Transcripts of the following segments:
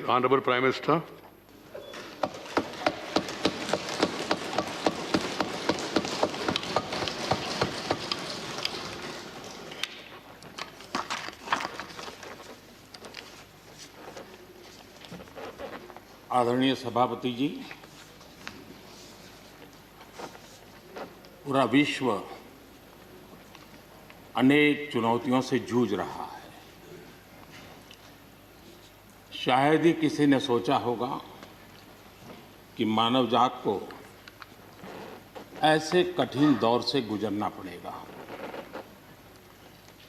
Honorable Prime Minister. आदरणीय सभापति जी, पूरा विश्व अनेक चुनौतियों से जूझ रहा है। शायद ही किसी ने सोचा होगा कि मानव जात को ऐसे कठिन दौर से गुजरना पड़ेगा।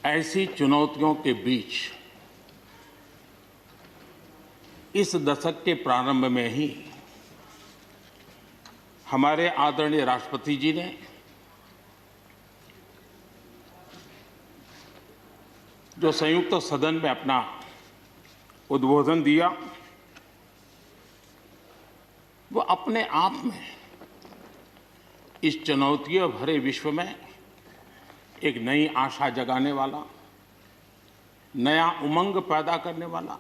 ऐसी चुनौतियों के बीच इस दशक के प्रारंभ में ही हमारे आदरणीय राष्ट्रपति जी ने जो संयुक्त सदन में अपना उद्बोधन दिया, वो अपने आप में इस चुनौतियों भरे विश्व में एक नई आशा जगाने वाला, नया उमंग पैदा करने वाला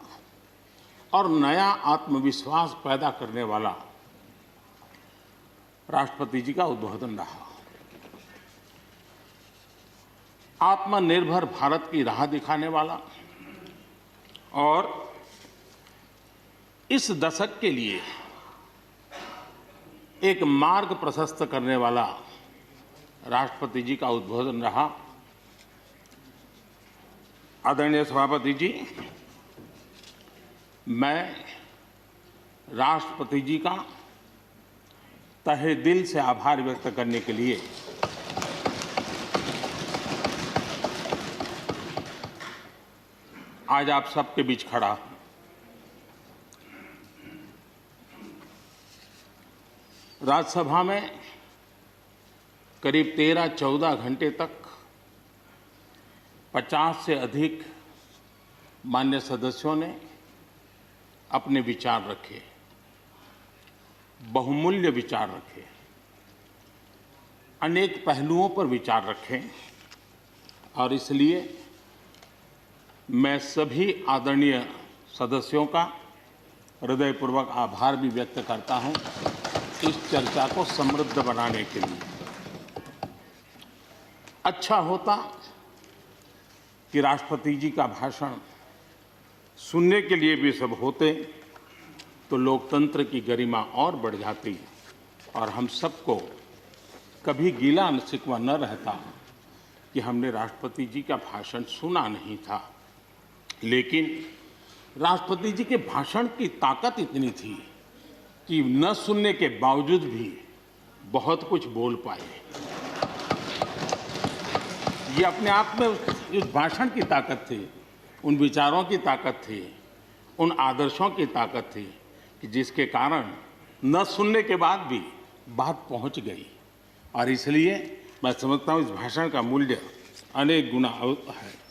और नया आत्मविश्वास पैदा करने वाला राष्ट्रपति जी का उद्बोधन रहा। आत्मनिर्भर भारत की राह दिखाने वाला और इस दशक के लिए एक मार्ग प्रशस्त करने वाला राष्ट्रपति जी का उद्बोधन रहा। आदरणीय सभापति जी, मैं राष्ट्रपति जी का तहे दिल से आभार व्यक्त करने के लिए आज आप सबके बीच खड़ा हूं। राज्यसभा में करीब 13-14 घंटे तक 50 से अधिक मान्य सदस्यों ने अपने विचार रखे, बहुमूल्य विचार रखे, अनेक पहलुओं पर विचार रखे और इसलिए मैं सभी आदरणीय सदस्यों का हृदयपूर्वक आभार भी व्यक्त करता हूं इस चर्चा को समृद्ध बनाने के लिए। अच्छा होता कि राष्ट्रपति जी का भाषण सुनने के लिए भी सब होते तो लोकतंत्र की गरिमा और बढ़ जाती और हम सबको कभी गिला शिकवा न रहता कि हमने राष्ट्रपति जी का भाषण सुना नहीं था। लेकिन राष्ट्रपति जी के भाषण की ताकत इतनी थी कि न सुनने के बावजूद भी बहुत कुछ बोल पाए। ये अपने आप में उस भाषण की ताकत थी, उन विचारों की ताकत थी, उन आदर्शों की ताकत थी कि जिसके कारण न सुनने के बाद भी बात पहुंच गई। और इसलिए मैं समझता हूं इस भाषण का मूल्य अनेक गुना है।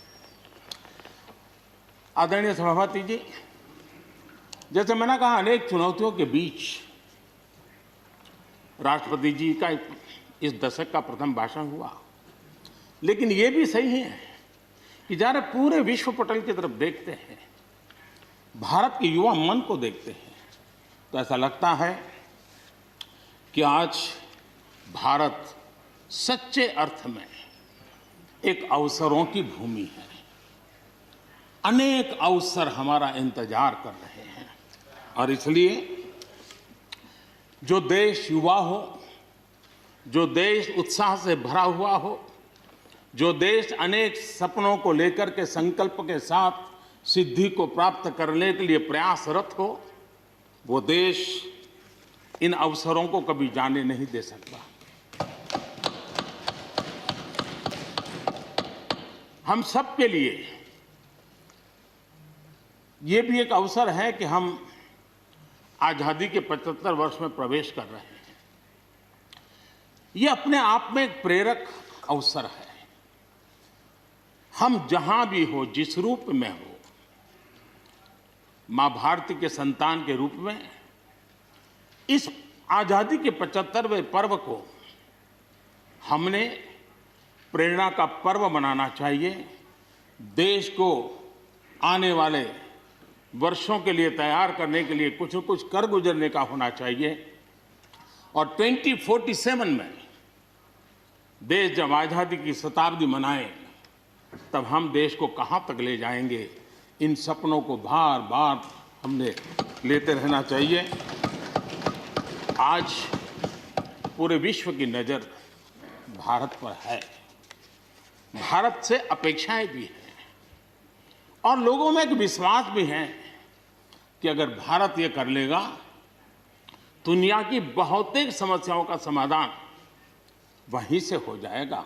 आदरणीय सभापति जी, जैसे मैंने कहा, अनेक चुनौतियों के बीच राष्ट्रपति जी का इस दशक का प्रथम भाषण हुआ। लेकिन ये भी सही है कि जरा पूरे विश्व पटल की तरफ देखते हैं, भारत के युवा मन को देखते हैं, तो ऐसा लगता है कि आज भारत सच्चे अर्थ में एक अवसरों की भूमि है। अनेक अवसर हमारा इंतजार कर रहे हैं और इसलिए जो देश युवा हो, जो देश उत्साह से भरा हुआ हो, जो देश अनेक सपनों को लेकर के संकल्प के साथ सिद्धि को प्राप्त करने के लिए प्रयासरत हो, वो देश इन अवसरों को कभी जाने नहीं दे सकता। हम सब के लिए ये भी एक अवसर है कि हम आज़ादी के 75 वर्ष में प्रवेश कर रहे हैं। ये अपने आप में एक प्रेरक अवसर है। हम जहां भी हो, जिस रूप में हो, मां भारती के संतान के रूप में इस आज़ादी के 75वें पर्व को हमने प्रेरणा का पर्व बनाना चाहिए। देश को आने वाले वर्षों के लिए तैयार करने के लिए कुछ न कुछ कर गुजरने का होना चाहिए। और 2047 में देश जब आज़ादी की शताब्दी मनाए, तब हम देश को कहाँ तक ले जाएंगे, इन सपनों को बार बार हमने लेते रहना चाहिए। आज पूरे विश्व की नज़र भारत पर है, भारत से अपेक्षाएं भी हैं और लोगों में एक विश्वास भी है कि अगर भारत ये कर लेगा, दुनिया की बहुतेक समस्याओं का समाधान वहीं से हो जाएगा।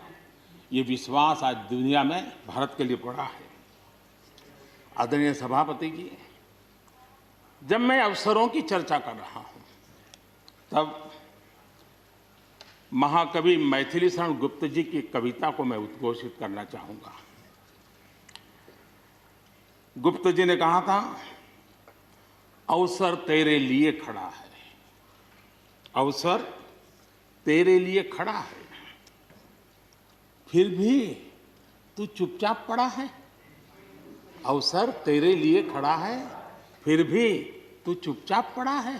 ये विश्वास आज दुनिया में भारत के लिए पड़ा है। आदरणीय सभापति जी, जब मैं अवसरों की चर्चा कर रहा हूं, तब महाकवि मैथिली शरण गुप्त जी की कविता को मैं उद्घोषित करना चाहूंगा। गुप्त जी ने कहा था, अवसर तेरे लिए खड़ा है, अवसर तेरे लिए खड़ा है, फिर भी तू चुपचाप पड़ा है। अवसर तेरे लिए खड़ा है, फिर भी तू चुपचाप पड़ा है।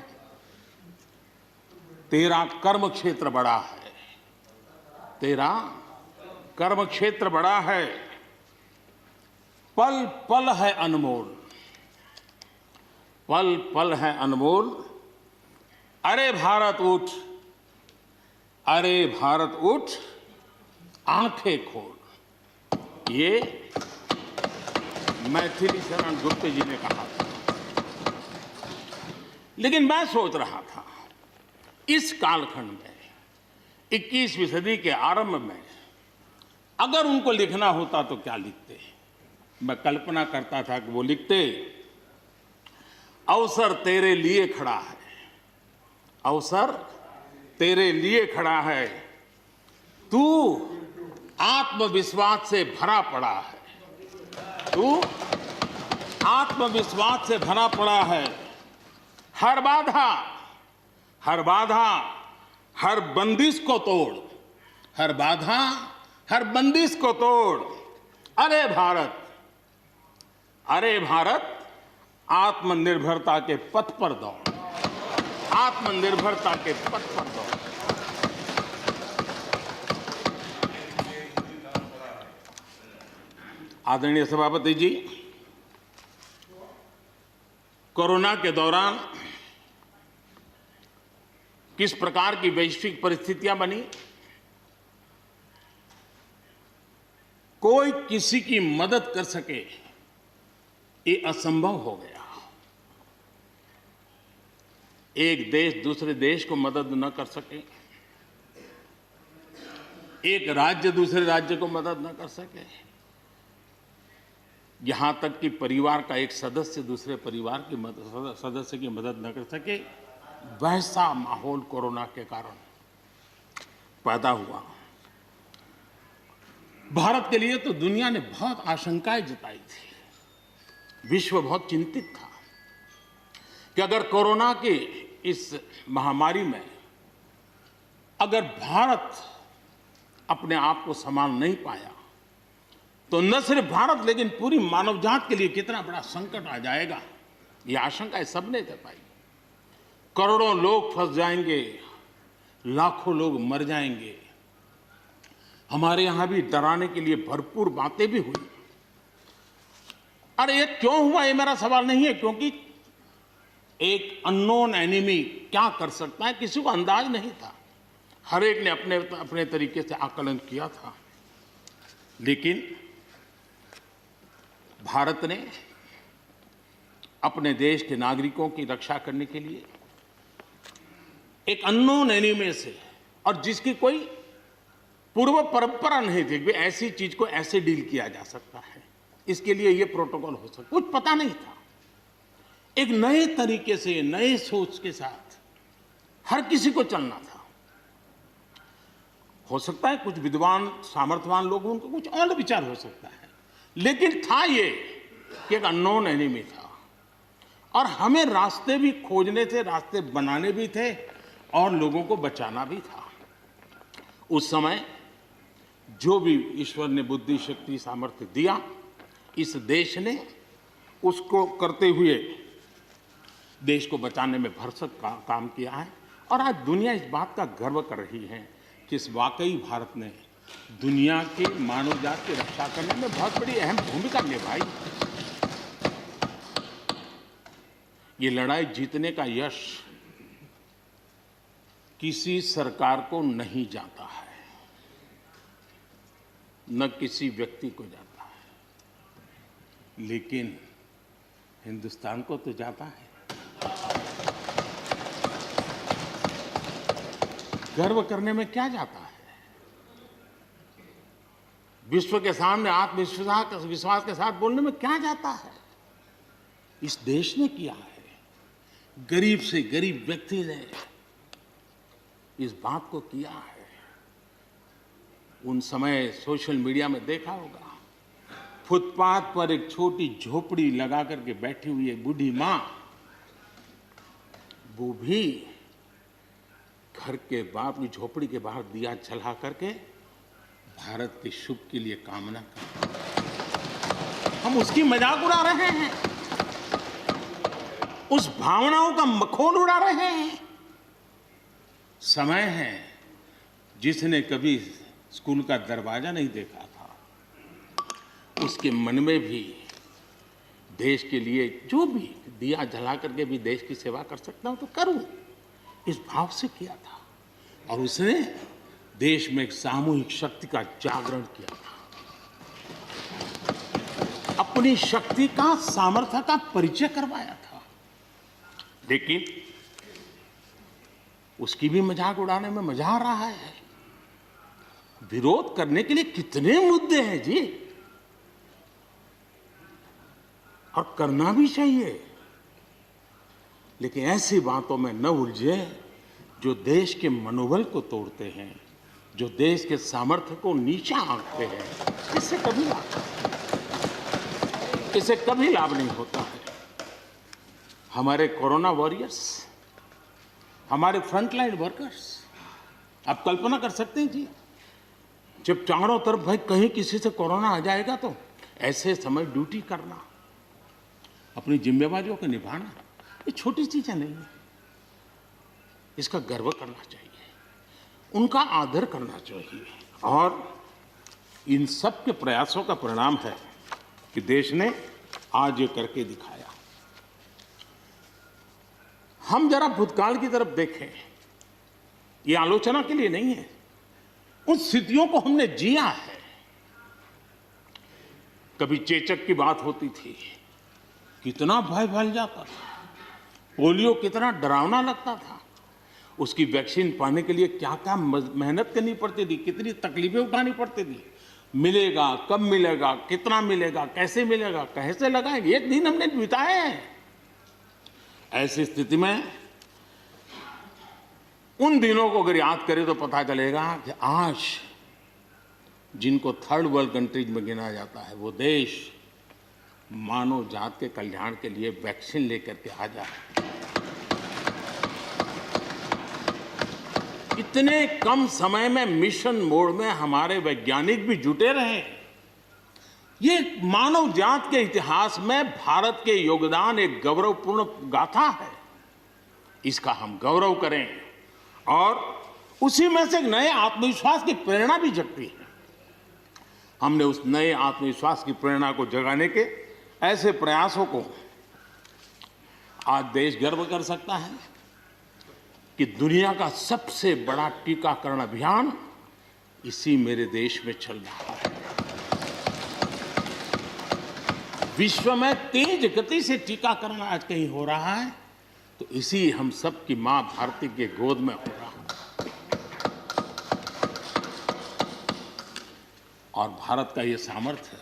तेरा कर्म क्षेत्र बड़ा है, तेरा कर्म क्षेत्र बड़ा है, पल पल है अनमोल, पल पल है अनमोल। अरे भारत उठ, अरे भारत उठ, आंखें खोल। ये मैथिली शरण गुप्त जी ने कहा था। लेकिन मैं सोच रहा था, इस कालखंड में 21वीं सदी के आरंभ में अगर उनको लिखना होता तो क्या लिखते। मैं कल्पना करता था कि वो लिखते, अवसर तेरे लिए खड़ा है, अवसर तेरे लिए खड़ा है, तू आत्मविश्वास से भरा पड़ा है, तू आत्मविश्वास से भरा पड़ा है। हर बाधा, हर बाधा, हर बंदिश को तोड़, हर बाधा, हर बंदिश को तोड़। अरे भारत, अरे भारत, आत्मनिर्भरता के पथ पर दौड़, आत्मनिर्भरता के पथ पर दौड़। आदरणीय सभापति जी, कोरोना के दौरान किस प्रकार की वैश्विक परिस्थितियां बनी, कोई किसी की मदद कर सके ये असंभव हो गया। एक देश दूसरे देश को मदद न कर सके, एक राज्य दूसरे राज्य को मदद न कर सके, यहां तक कि परिवार का एक सदस्य दूसरे परिवार की सदस्य की मदद न कर सके, वैसा माहौल कोरोना के कारण पैदा हुआ। भारत के लिए तो दुनिया ने बहुत आशंकाएं जताई थी, विश्व बहुत चिंतित था कि अगर कोरोना की इस महामारी में अगर भारत अपने आप को संभाल नहीं पाया, तो न सिर्फ भारत लेकिन पूरी मानव जात के लिए कितना बड़ा संकट आ जाएगा। ये आशंकाएं सबने जताई। करोड़ों लोग फंस जाएंगे, लाखों लोग मर जाएंगे। हमारे यहां भी डराने के लिए भरपूर बातें भी हुई। अरे ये क्यों हुआ, ये मेरा सवाल नहीं है, क्योंकि एक अननोन एनिमी क्या कर सकता है किसी को अंदाज नहीं था। हर एक ने अपने अपने तरीके से आकलन किया था। लेकिन भारत ने अपने देश के नागरिकों की रक्षा करने के लिए एक अननोन एनिमी से, और जिसकी कोई पूर्व परंपरा नहीं थी कि ऐसी चीज को ऐसे डील किया जा सकता है, इसके लिए ये प्रोटोकॉल हो सकता, कुछ पता नहीं था। एक नए तरीके से, नए सोच के साथ हर किसी को चलना था। हो सकता है कुछ विद्वान सामर्थ्यवान लोग, उनको कुछ और विचार हो सकता है, लेकिन था ये कि एक अननोन एनिमी था और हमें रास्ते भी खोजने थे, रास्ते बनाने भी थे और लोगों को बचाना भी था। उस समय जो भी ईश्वर ने बुद्धि, शक्ति, सामर्थ्य दिया, इस देश ने उसको करते हुए देश को बचाने में भरसक काम किया है। और आज दुनिया इस बात का गर्व कर रही है कि इस वाकई भारत ने दुनिया की मानव जात की रक्षा करने में बहुत बड़ी अहम भूमिका निभाई। ये लड़ाई जीतने का यश किसी सरकार को नहीं जाता है, न किसी व्यक्ति को जाता है, लेकिन हिंदुस्तान को तो जाता है। गर्व करने में क्या जाता है? विश्व के सामने आत्मविश्वास के साथ बोलने में क्या जाता है? इस देश ने किया है। गरीब से गरीब व्यक्ति ने इस बात को किया है। उन समय सोशल मीडिया में देखा होगा, फुटपाथ पर एक छोटी झोपड़ी लगा करके बैठी हुई एक बूढ़ी मां, वो भी घर के बाप की झोपड़ी के बाहर दिया जला करके भारत के शुभ के लिए कामना करते। हम उसकी मजाक उड़ा रहे हैं, उस भावनाओं का मखौल उड़ा रहे हैं। समय है, जिसने कभी स्कूल का दरवाजा नहीं देखा था, उसके मन में भी देश के लिए जो भी दिया जला करके भी देश की सेवा कर सकता हूं तो करूं, इस भाव से किया था। और उसने देश में एक सामूहिक शक्ति का जागरण किया था, अपनी शक्ति का, सामर्थ्य का परिचय करवाया था। लेकिन उसकी भी मजाक उड़ाने में मजा आ रहा है। विरोध करने के लिए कितने मुद्दे हैं जी, और करना भी चाहिए, लेकिन ऐसी बातों में न उलझे जो देश के मनोबल को तोड़ते हैं, जो देश के सामर्थ्य को नीचा आंकते हैं। इससे कभी लाभ नहीं होता है। हमारे कोरोना वॉरियर्स, हमारे फ्रंटलाइन वर्कर्स, आप कल्पना कर सकते हैं जी, जब चारों तरफ भाई कहीं किसी से कोरोना आ जाएगा तो ऐसे समय ड्यूटी करना, अपनी जिम्मेवारियों को निभाना, ये छोटी चीजें नहीं है। इसका गर्व करना चाहिए, उनका आदर करना चाहिए। और इन सब के प्रयासों का परिणाम है कि देश ने आज ये करके दिखाया। हम जरा भूतकाल की तरफ देखें, ये आलोचना के लिए नहीं है, उन स्थितियों को हमने जिया है। कभी चेचक की बात होती थी, कितना भय फैल जाता था, पोलियो कितना डरावना लगता था, उसकी वैक्सीन पाने के लिए क्या क्या मेहनत करनी पड़ती थी, कितनी तकलीफें उठानी पड़ती थी। मिलेगा, कब मिलेगा, कितना मिलेगा, कैसे मिलेगा, कैसे लगाएंगे, एक दिन हमने बिताए हैं। ऐसी स्थिति में उन दिनों को अगर याद करें तो पता चलेगा कि आज जिनको थर्ड वर्ल्ड कंट्रीज में गिना जाता है, वो देश मानव जात के कल्याण के लिए वैक्सीन लेकर के आ जाए। इतने कम समय में मिशन मोड में हमारे वैज्ञानिक भी जुटे रहे। ये मानव जात के इतिहास में भारत के योगदान एक गौरवपूर्ण गाथा है। इसका हम गौरव करें और उसी में से एक नए आत्मविश्वास की प्रेरणा भी जगती है। हमने उस नए आत्मविश्वास की प्रेरणा को जगाने के ऐसे प्रयासों को आज देश गर्व कर सकता है कि दुनिया का सबसे बड़ा टीकाकरण अभियान इसी मेरे देश में चल रहा है। विश्व में तेज गति से टीकाकरण आज कहीं हो रहा है तो इसी हम सब की मां भारती के गोद में हो रहा है। और भारत का ये सामर्थ्य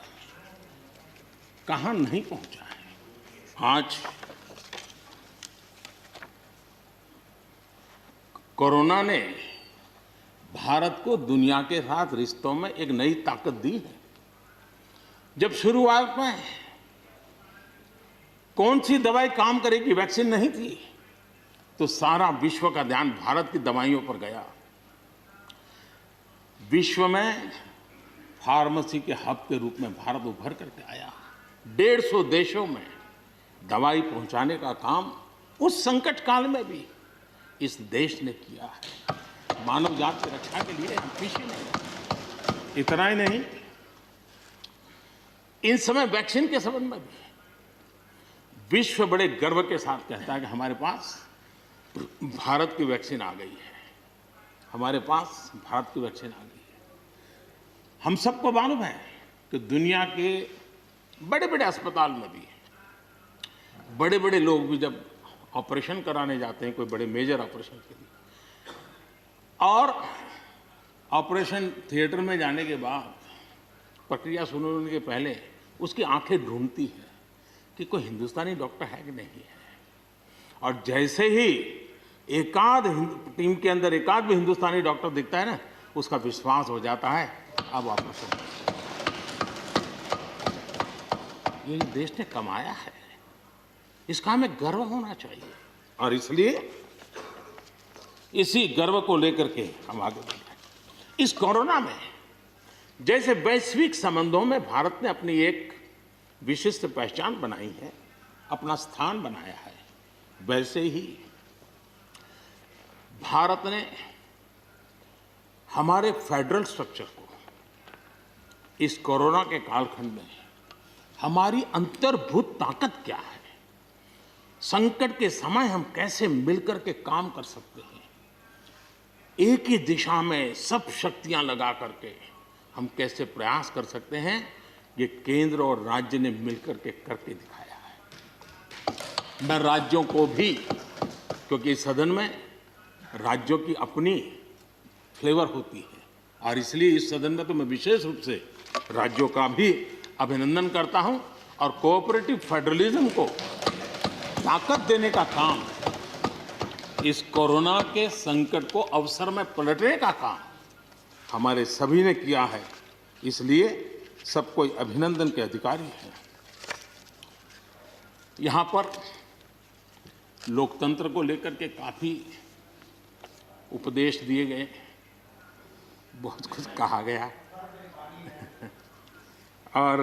कहां नहीं पहुंचा है। आज कोरोना ने भारत को दुनिया के साथ रिश्तों में एक नई ताकत दी है। जब शुरुआत में कौन सी दवाई काम करेगी, वैक्सीन नहीं थी, तो सारा विश्व का ध्यान भारत की दवाइयों पर गया। विश्व में फार्मेसी के हब के रूप में भारत उभर करके आया। 150 देशों में दवाई पहुंचाने का काम उस संकट काल में भी इस देश ने किया है। मानव जात की रक्षा के लिए हम पीछे नहीं। इतना ही नहीं, इन समय वैक्सीन के संबंध में भी विश्व बड़े गर्व के साथ कहता है कि हमारे पास भारत की वैक्सीन आ गई है, हमारे पास भारत की वैक्सीन आ गई है। हम सबको मालूम है कि दुनिया के बड़े बड़े अस्पताल में भी बड़े बड़े लोग भी जब ऑपरेशन कराने जाते हैं, कोई बड़े मेजर ऑपरेशन के लिए, और ऑपरेशन थिएटर में जाने के बाद प्रक्रिया शुरू होने के पहले उसकी आंखें ढूंढती है कि कोई हिंदुस्तानी डॉक्टर है कि नहीं है। और जैसे ही एकाध टीम के अंदर एकाध भी हिंदुस्तानी डॉक्टर दिखता है ना, उसका विश्वास हो जाता है अब ऑपरेशन। ये देश ने कमाया है, इसका हमें गर्व होना चाहिए। और इसलिए इसी गर्व को लेकर के हम आगे बढ़ रहे हैं। इस कोरोना में जैसे वैश्विक संबंधों में भारत ने अपनी एक विशिष्ट पहचान बनाई है, अपना स्थान बनाया है, वैसे ही भारत ने हमारे फेडरल स्ट्रक्चर को इस कोरोना के कालखंड में हमारी अंतर्भूत ताकत क्या है, संकट के समय हम कैसे मिलकर के काम कर सकते हैं, एक ही दिशा में सब शक्तियां लगा करके हम कैसे प्रयास कर सकते हैं, ये केंद्र और राज्य ने मिलकर के करके दिखाया है। मैं राज्यों को भी, क्योंकि इस सदन में राज्यों की अपनी फ्लेवर होती है, और इसलिए इस सदन में तो मैं विशेष रूप से राज्यों का भी अभिनंदन करता हूं, और कोऑपरेटिव फेडरलिज्म को ताकत देने का काम, इस कोरोना के संकट को अवसर में पलटने का काम हमारे सभी ने किया है। इसलिए सब कोई अभिनंदन के अधिकारी हैं। यहाँ पर लोकतंत्र को लेकर के काफी उपदेश दिए गए, बहुत कुछ कहा गया और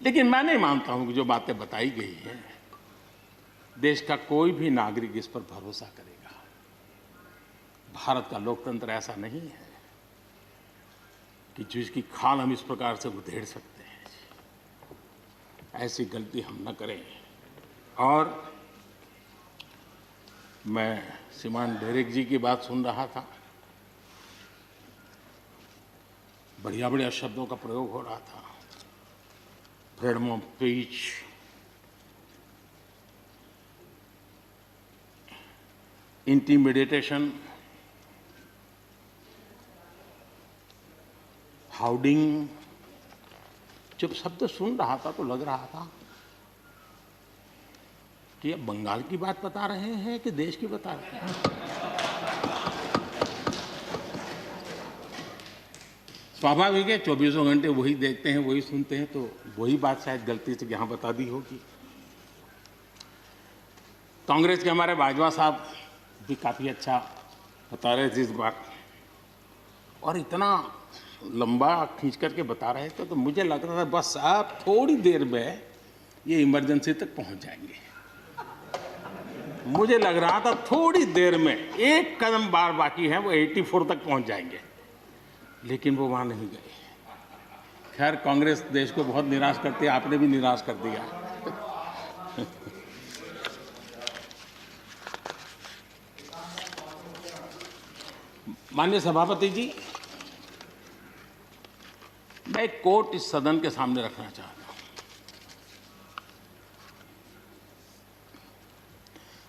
लेकिन मैं नहीं मानता हूं कि जो बातें बताई गई हैं देश का कोई भी नागरिक इस पर भरोसा करेगा। भारत का लोकतंत्र ऐसा नहीं है कि जिसकी खाल हम इस प्रकार से उधेड़ सकते हैं। ऐसी गलती हम न करें। और मैं श्रीमान डेरेक जी की बात सुन रहा था, बढ़िया बढ़िया शब्दों का प्रयोग हो रहा था, फ्रीडम ऑफ स्पीच, इंटिमिडेशन, हाउडिंग। जब शब्द सुन रहा था तो लग रहा था कि ये बंगाल की बात बता रहे हैं कि देश की बता रहे हैं। स्वाभाविक है, 24 घंटे वही देखते हैं, वही सुनते हैं, तो वही बात शायद गलती से यहाँ बता दी होगी। कांग्रेस के हमारे बाजवा साहब भी काफ़ी अच्छा बता रहे थे इस बार, और इतना लंबा खींच करके बता रहे थे तो मुझे लग रहा था बस आप थोड़ी देर में ये इमरजेंसी तक पहुंच जाएंगे। मुझे लग रहा था थोड़ी देर में एक कदम बार बाकी है, वो 84 तक पहुंच जाएंगे, लेकिन वो वहां नहीं गए। खैर, कांग्रेस देश को बहुत निराश करती है, आपने भी निराश कर दिया। माननीय सभापति जी, मैं एक कोट इस सदन के सामने रखना चाहता हूं,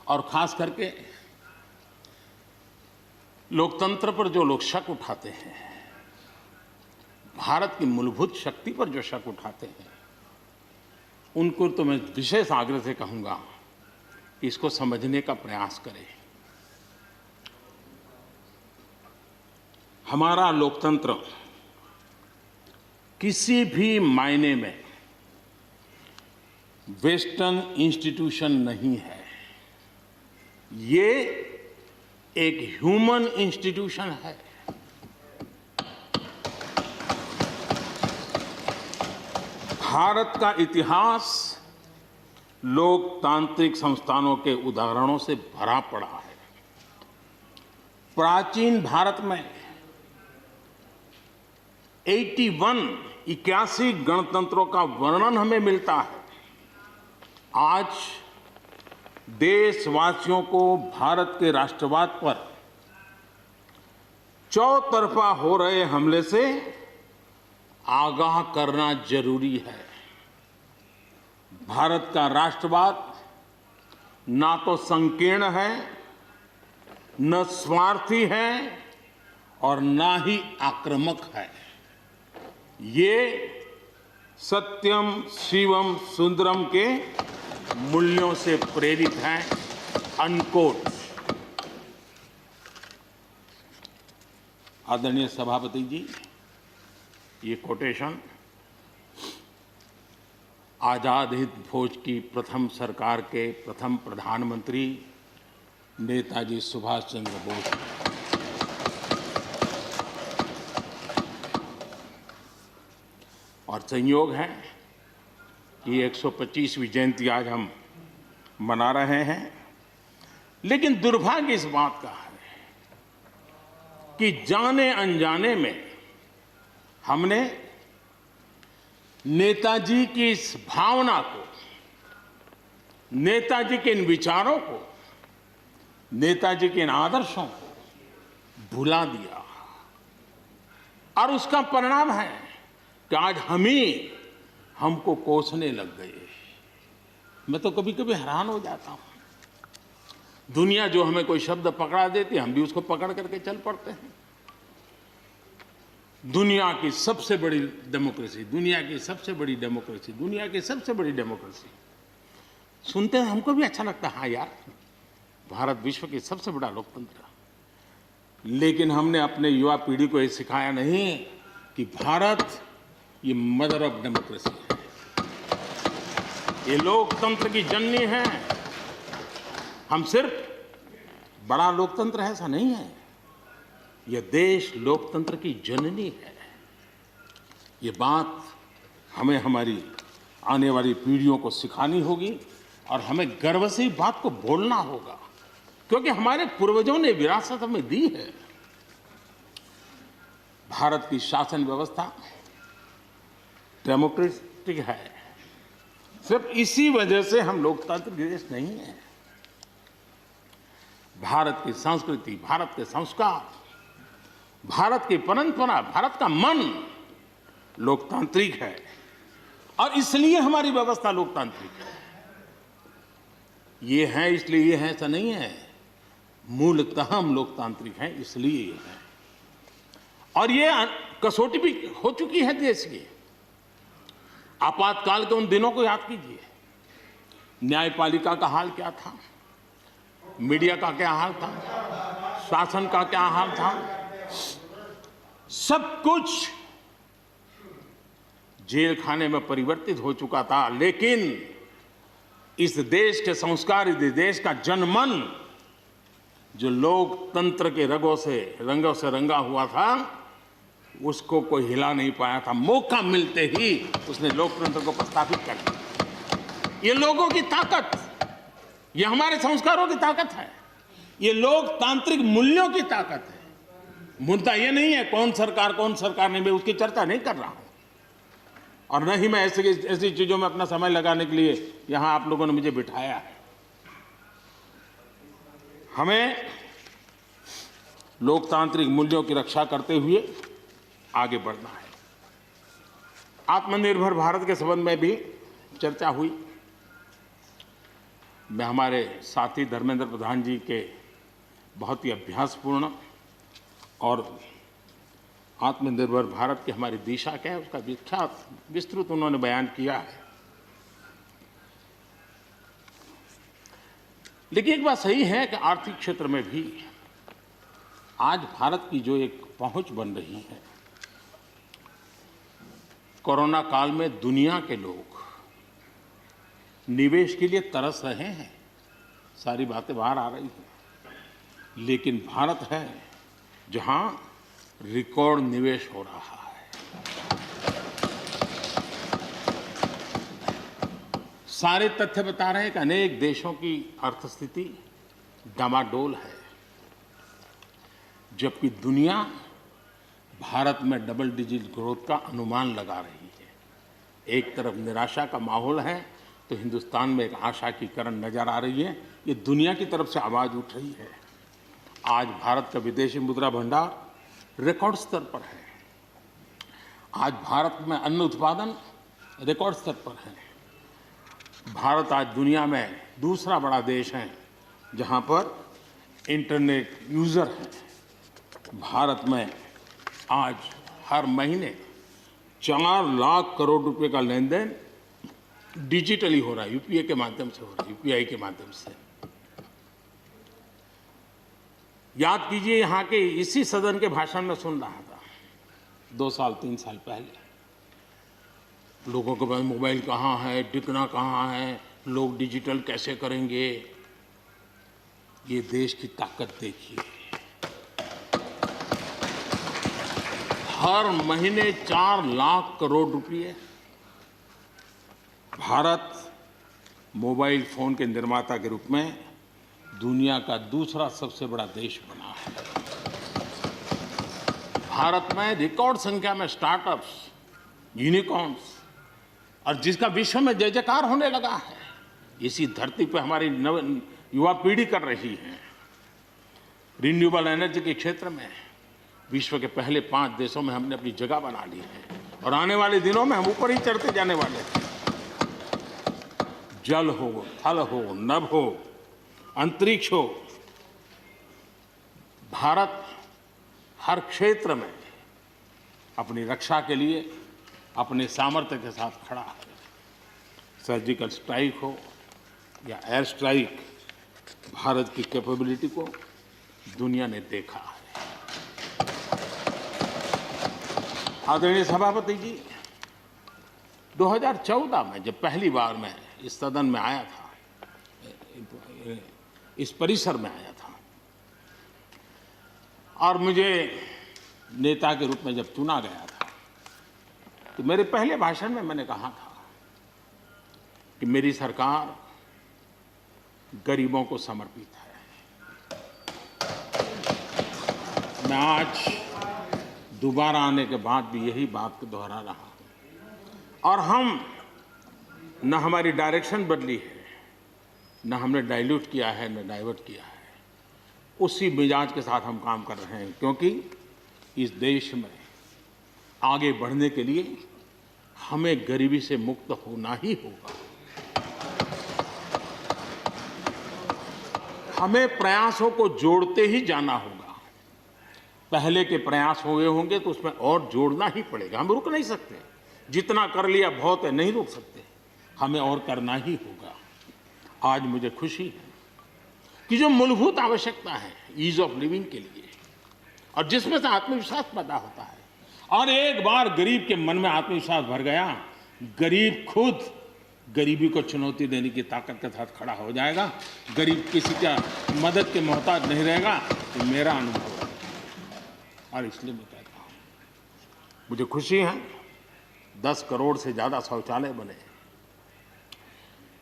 और खास करके लोकतंत्र पर जो लोग शक उठाते हैं, भारत की मूलभूत शक्ति पर जो शक उठाते हैं, उनको तो मैं विशेष आग्रह से कहूंगा कि इसको समझने का प्रयास करें। हमारा लोकतंत्र किसी भी मायने में वेस्टर्न इंस्टीट्यूशन नहीं है, ये एक ह्यूमन इंस्टीट्यूशन है। भारत का इतिहास लोकतांत्रिक संस्थानों के उदाहरणों से भरा पड़ा है। प्राचीन भारत में 81 गणतंत्रों का वर्णन हमें मिलता है। आज देशवासियों को भारत के राष्ट्रवाद पर चौतरफा हो रहे हमले से आगाह करना जरूरी है। भारत का राष्ट्रवाद ना तो संकीर्ण है, न स्वार्थी है और ना ही आक्रामक है। ये सत्यम शिवम सुंदरम के मूल्यों से प्रेरित है। अनकोट। आदरणीय सभापति जी, ये कोटेशन आजाद हिंद फौज की प्रथम सरकार के प्रथम प्रधानमंत्री नेताजी सुभाष चंद्र बोस। और संयोग है कि 125वीं जयंती आज हम मना रहे हैं, लेकिन दुर्भाग्य इस बात का है कि जाने अनजाने में हमने नेताजी की इस भावना को, नेताजी के इन विचारों को, नेताजी के इन आदर्शों को भुला दिया। और उसका परिणाम है कि आज हमको कोसने लग गए। मैं तो कभी कभी हैरान हो जाता हूं। दुनिया जो हमें कोई शब्द पकड़ा देती है, हम भी उसको पकड़ करके चल पड़ते हैं। दुनिया की सबसे बड़ी डेमोक्रेसी, दुनिया की सबसे बड़ी डेमोक्रेसी, दुनिया की सबसे बड़ी डेमोक्रेसी सुनते हैं, हमको भी अच्छा लगता है। हाँ यार, भारत विश्व की सबसे बड़ा लोकतंत्र। लेकिन हमने अपने युवा पीढ़ी को ये सिखाया नहीं कि भारत ये मदर ऑफ डेमोक्रेसी है, ये लोकतंत्र की जननी है। हम सिर्फ बड़ा लोकतंत्र है ऐसा नहीं है, यह देश लोकतंत्र की जननी है। ये बात हमें हमारी आने वाली पीढ़ियों को सिखानी होगी और हमें गर्व से इस बात को बोलना होगा, क्योंकि हमारे पूर्वजों ने विरासत हमें दी है। भारत की शासन व्यवस्था डेमोक्रेटिक है। सिर्फ इसी वजह से हम लोकतांत्रिक देश नहीं है। भारत की संस्कृति, भारत के संस्कार, भारत की परंपरा, भारत का मन लोकतांत्रिक है और इसलिए हमारी व्यवस्था लोकतांत्रिक है। ये है इसलिए ये है ऐसा नहीं है, मूलतः हम लोकतांत्रिक हैं इसलिए ये है। और ये कसौटी भी हो चुकी है देश की। आपातकाल के उन दिनों को याद कीजिए, न्यायपालिका का हाल क्या था, मीडिया का क्या हाल था, शासन का क्या हाल था। सब कुछ जेल खाने में परिवर्तित हो चुका था, लेकिन इस देश के संस्कार, इस देश का जनमन जो लोकतंत्र के रंगों से रंगा हुआ था, उसको कोई हिला नहीं पाया था। मौका मिलते ही उसने लोकतंत्र को प्रस्थापित कर दिया। ये लोगों की ताकत, ये हमारे संस्कारों की ताकत है, ये लोकतांत्रिक मूल्यों की ताकत है। मुद्दा ये नहीं है कौन सरकार नहीं, मैं उसकी चर्चा नहीं कर रहा हूं और न ही मैं ऐसी चीजों में अपना समय लगाने के लिए यहां आप लोगों ने मुझे बिठाया है। हमें लोकतांत्रिक मूल्यों की रक्षा करते हुए आगे बढ़ना है। आत्मनिर्भर भारत के संबंध में भी चर्चा हुई। मैं हमारे साथी धर्मेंद्र प्रधान जी के बहुत ही अभ्यासपूर्ण और आत्मनिर्भर भारत की हमारी दिशा क्या है उसका विख्यात विस्तृत उन्होंने बयान किया है। लेकिन एक बात सही है कि आर्थिक क्षेत्र में भी आज भारत की जो एक पहुंच बन रही है, कोरोना काल में दुनिया के लोग निवेश के लिए तरस रहे हैं, सारी बातें बाहर आ रही हैं, लेकिन भारत है जहां रिकॉर्ड निवेश हो रहा है। सारे तथ्य बता रहे हैं कि अनेक देशों की अर्थस्थिति डामाडोल है, जबकि दुनिया भारत में डबल डिजिट ग्रोथ का अनुमान लगा रही है। एक तरफ निराशा का माहौल है तो हिंदुस्तान में एक आशा की किरण नजर आ रही है। ये दुनिया की तरफ से आवाज उठ रही है। आज भारत का विदेशी मुद्रा भंडार रिकॉर्ड स्तर पर है। आज भारत में अन्न उत्पादन रिकॉर्ड स्तर पर है। भारत आज दुनिया में दूसरा बड़ा देश है जहां पर इंटरनेट यूजर है। भारत में आज हर महीने 4 लाख करोड़ रुपए का लेन देन डिजिटली हो रहा है, यूपीआई के माध्यम से हो रहा है, यूपीआई के माध्यम से। याद कीजिए, यहाँ के इसी सदन के भाषण में सुन रहा था 2 साल 3 साल पहले, लोगों के पास मोबाइल कहाँ है, टिकना कहाँ है, लोग डिजिटल कैसे करेंगे। ये देश की ताकत देखिए, हर महीने 4 लाख करोड़ रुपए भारत मोबाइल फोन के निर्माता के रूप में दुनिया का दूसरा सबसे बड़ा देश बना है। भारत में रिकॉर्ड संख्या में स्टार्टअप्स, यूनिकॉर्न्स, और जिसका विश्व में जय जयकार होने लगा है। इसी धरती पर हमारी युवा पीढ़ी कर रही है। रिन्यूएबल एनर्जी के क्षेत्र में विश्व के पहले 5 देशों में हमने अपनी जगह बना ली है और आने वाले दिनों में हम ऊपर ही चढ़ते जाने वाले हैं। जल हो, थल हो, नभ हो, अंतरिक्ष हो, भारत हर क्षेत्र में अपनी रक्षा के लिए अपने सामर्थ्य के साथ खड़ा है। सर्जिकल स्ट्राइक हो या एयर स्ट्राइक, भारत की कैपेबिलिटी को दुनिया ने देखा है। आदरणीय सभापति जी, 2014 में जब पहली बार मैं इस सदन में आया था, इस परिसर में आया था, और मुझे नेता के रूप में जब चुना गया था, तो मेरे पहले भाषण में मैंने कहा था कि मेरी सरकार गरीबों को समर्पित है। मैं आज दोबारा आने के बाद भी यही बात को दोहरा रहा हूं। और हम न हमारी डायरेक्शन बदली है, न हमने डाइल्यूट किया है, न डाइवर्ट किया है। उसी मिजाज के साथ हम काम कर रहे हैं, क्योंकि इस देश में आगे बढ़ने के लिए हमें गरीबी से मुक्त होना ही होगा। हमें प्रयासों को जोड़ते ही जाना होगा। पहले के प्रयास हुए होंगे तो उसमें और जोड़ना ही पड़ेगा। हम रुक नहीं सकते। जितना कर लिया बहुत है, नहीं रुक सकते। हमें और करना ही होगा। आज मुझे खुशी है कि जो मूलभूत आवश्यकता है ईज ऑफ लिविंग के लिए, और जिसमें से आत्मविश्वास पैदा होता है, और एक बार गरीब के मन में आत्मविश्वास भर गया, गरीब खुद गरीबी को चुनौती देने की ताकत के साथ खड़ा हो जाएगा। गरीब किसी का मदद के मोहताज नहीं रहेगा। ये मेरा अनुभव है और इसलिए मैं कहता हूँ, मुझे खुशी है 10 करोड़ से ज़्यादा शौचालय बने,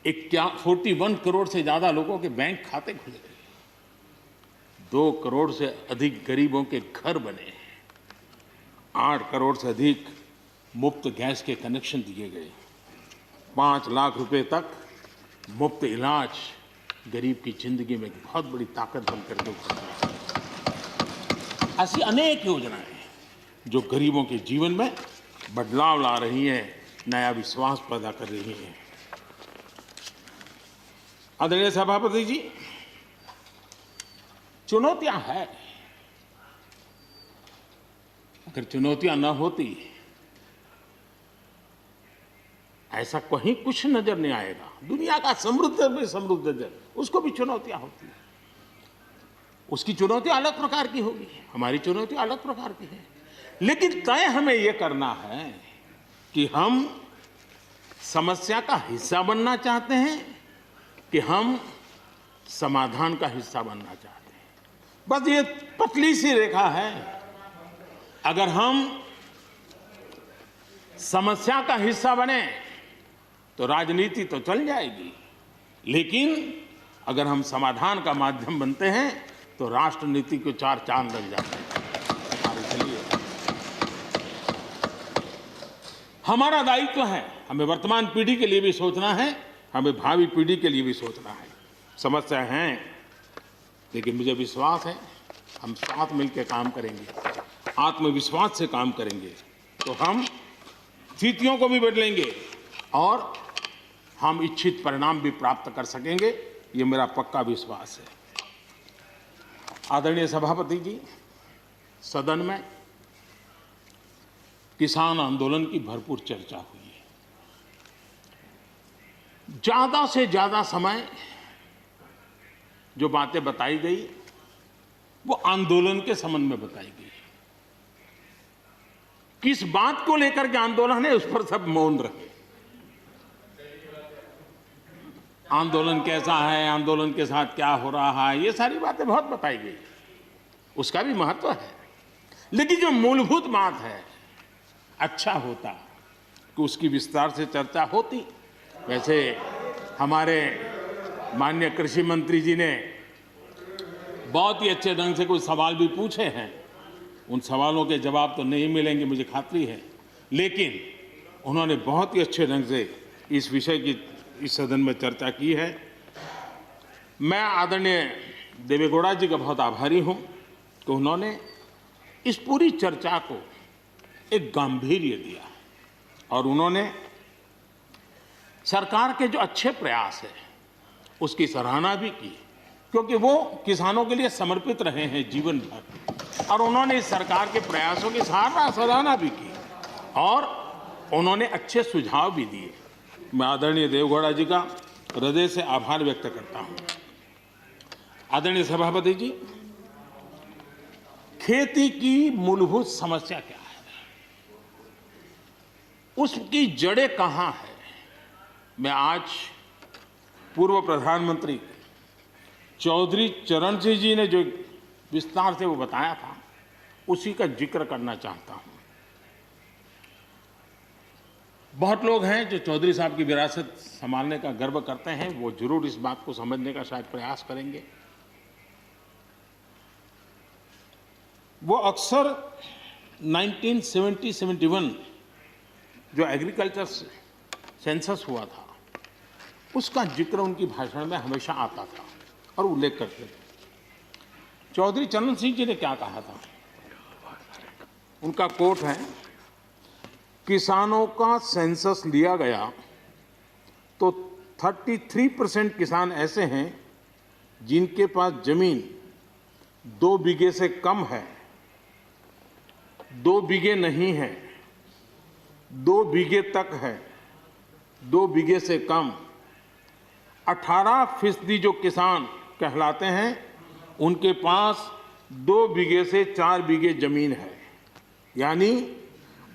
41 करोड़ से ज़्यादा लोगों के बैंक खाते खुले, 2 करोड़ से अधिक गरीबों के घर बने, 8 करोड़ से अधिक मुफ्त गैस के कनेक्शन दिए गए, 5 लाख रुपए तक मुफ्त इलाज गरीब की जिंदगी में एक बहुत बड़ी ताकत बनकर के उभर रही है। ऐसी अनेक योजनाएं जो गरीबों के जीवन में बदलाव ला रही हैं, नया विश्वास पैदा कर रही हैं। आदरणीय सभापति जी, चुनौतियां हैं। अगर चुनौतियां न होती, ऐसा कहीं कुछ नजर नहीं आएगा। दुनिया का समृद्ध में समृद्ध देश, उसको भी चुनौतियां होती हैं। उसकी चुनौती अलग प्रकार की होगी, हमारी चुनौती अलग प्रकार की है। लेकिन तय हमें यह करना है कि हम समस्या का हिस्सा बनना चाहते हैं कि हम समाधान का हिस्सा बनना चाहते हैं। बस ये पतली सी रेखा है। अगर हम समस्या का हिस्सा बने तो राजनीति तो चल जाएगी, लेकिन अगर हम समाधान का माध्यम बनते हैं तो राष्ट्रनीति को 4 चांद लग जाते हैं। और इसलिए हमारा दायित्व है, हमें वर्तमान पीढ़ी के लिए भी सोचना है, हमें भावी पीढ़ी के लिए भी सोचना है। समस्या है, लेकिन मुझे विश्वास है हम साथ मिलकर काम करेंगे, आत्मविश्वास से काम करेंगे तो हम स्थितियों को भी बदलेंगे और हम इच्छित परिणाम भी प्राप्त कर सकेंगे। ये मेरा पक्का विश्वास है। आदरणीय सभापति जी, सदन में किसान आंदोलन की भरपूर चर्चा हुई है। ज्यादा से ज्यादा समय जो बातें बताई गई वो आंदोलन के संबंध में बताई गई। किस बात को लेकर के आंदोलन है उस पर सब मौन रहे। आंदोलन कैसा है, आंदोलन के साथ क्या हो रहा है, ये सारी बातें बहुत बताई गई, उसका भी महत्व है। लेकिन जो मूलभूत बात है, अच्छा होता कि उसकी विस्तार से चर्चा होती। वैसे हमारे माननीय कृषि मंत्री जी ने बहुत ही अच्छे ढंग से कुछ सवाल भी पूछे हैं। उन सवालों के जवाब तो नहीं मिलेंगे, मुझे खातरी है, लेकिन उन्होंने बहुत ही अच्छे ढंग से इस विषय की इस सदन में चर्चा की है। मैं आदरणीय देवेगौड़ा जी का बहुत आभारी हूं कि उन्होंने इस पूरी चर्चा को एक गांभीर्य दिया और उन्होंने सरकार के जो अच्छे प्रयास है उसकी सराहना भी की, क्योंकि वो किसानों के लिए समर्पित रहे हैं जीवन भर, और उन्होंने इस सरकार के प्रयासों की सराहना भी की और उन्होंने अच्छे सुझाव भी दिए। मैं आदरणीय देवेगौड़ा जी का हृदय से आभार व्यक्त करता हूं। आदरणीय सभापति जी, खेती की मूलभूत समस्या क्या है, उसकी जड़ें कहां है, मैं आज पूर्व प्रधानमंत्री चौधरी चरण सिंह जी ने जो विस्तार से वो बताया था उसी का जिक्र करना चाहता हूं। बहुत लोग हैं जो चौधरी साहब की विरासत संभालने का गर्व करते हैं, वो जरूर इस बात को समझने का शायद प्रयास करेंगे। वो अक्सर 1970-71 जो एग्रीकल्चर सेंसस हुआ था उसका जिक्र उनकी भाषण में हमेशा आता था और उल्लेख करते थे। चौधरी चरण सिंह जी ने क्या कहा था, उनका कोट है, किसानों का सेंसस लिया गया तो 33% किसान ऐसे हैं जिनके पास जमीन 2 बीघे से कम है, 2 बीघे नहीं है, 2 बीघे तक है, 2 बीघे से कम। 18% जो किसान कहलाते हैं उनके पास 2 बीघे से 4 बीघे जमीन है, यानी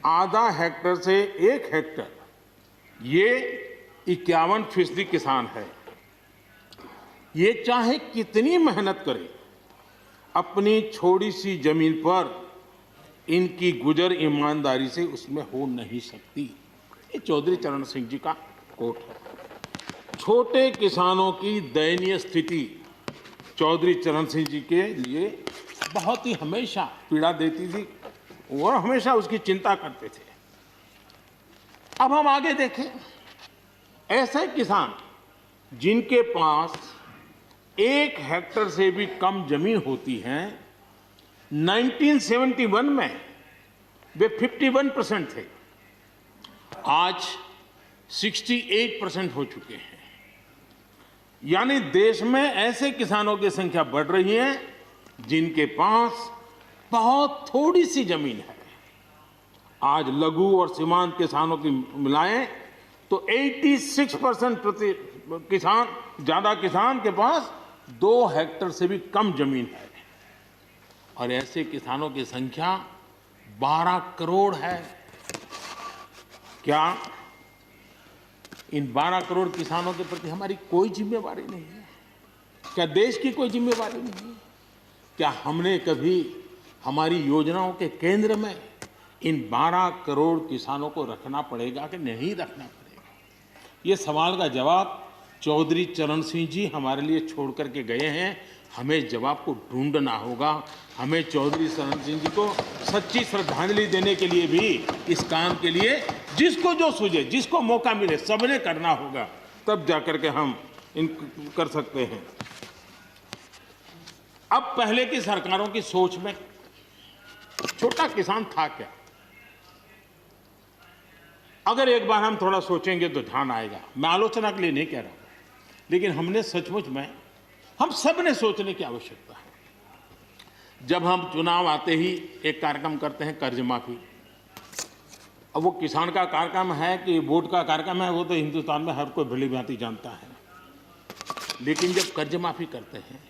आधा हेक्टर से 1 हेक्टर, ये 51% किसान है। ये चाहे कितनी मेहनत करे, अपनी छोटी सी जमीन पर इनकी गुजर ईमानदारी से उसमें हो नहीं सकती। ये चौधरी चरण सिंह जी का कोट है। छोटे किसानों की दयनीय स्थिति चौधरी चरण सिंह जी के लिए बहुत ही हमेशा पीड़ा देती थी और हमेशा उसकी चिंता करते थे। अब हम आगे देखें, ऐसे किसान जिनके पास 1 हेक्टर से भी कम जमीन होती है, 1971 में वे 51% थे, आज 68% हो चुके हैं। यानी देश में ऐसे किसानों की संख्या बढ़ रही है जिनके पास बहुत थोड़ी सी जमीन है। आज लघु और सीमांत किसानों की मिलाएं तो 86% ज्यादा किसान के पास 2 हेक्टर से भी कम जमीन है, और ऐसे किसानों की संख्या 12 करोड़ है। क्या इन 12 करोड़ किसानों के प्रति हमारी कोई जिम्मेवारी नहीं है? क्या देश की कोई जिम्मेवारी नहीं है? क्या हमने कभी हमारी योजनाओं के केंद्र में इन 12 करोड़ किसानों को रखना पड़ेगा कि नहीं रखना पड़ेगा? ये सवाल का जवाब चौधरी चरण सिंह जी हमारे लिए छोड़ करके गए हैं। हमें जवाब को ढूंढना होगा। हमें चौधरी चरण सिंह जी को सच्ची श्रद्धांजलि देने के लिए भी इस काम के लिए जिसको जो सूझे, जिसको मौका मिले, सबने करना होगा, तब जाकर के हम इन कर सकते हैं। अब पहले की सरकारों की सोच में छोटा किसान था क्या? अगर एक बार हम थोड़ा सोचेंगे तो ध्यान आएगा। मैं आलोचना के लिए नहीं कह रहा हूं, लेकिन हमने सचमुच में, हम सब ने सोचने की आवश्यकता है। जब हम चुनाव आते ही एक कार्यक्रम करते हैं कर्ज माफी। अब वो किसान का कार्यक्रम है कि वोट का कार्यक्रम है, वो तो हिंदुस्तान में हर कोई भली भांति जानता है। लेकिन जब कर्ज माफी करते हैं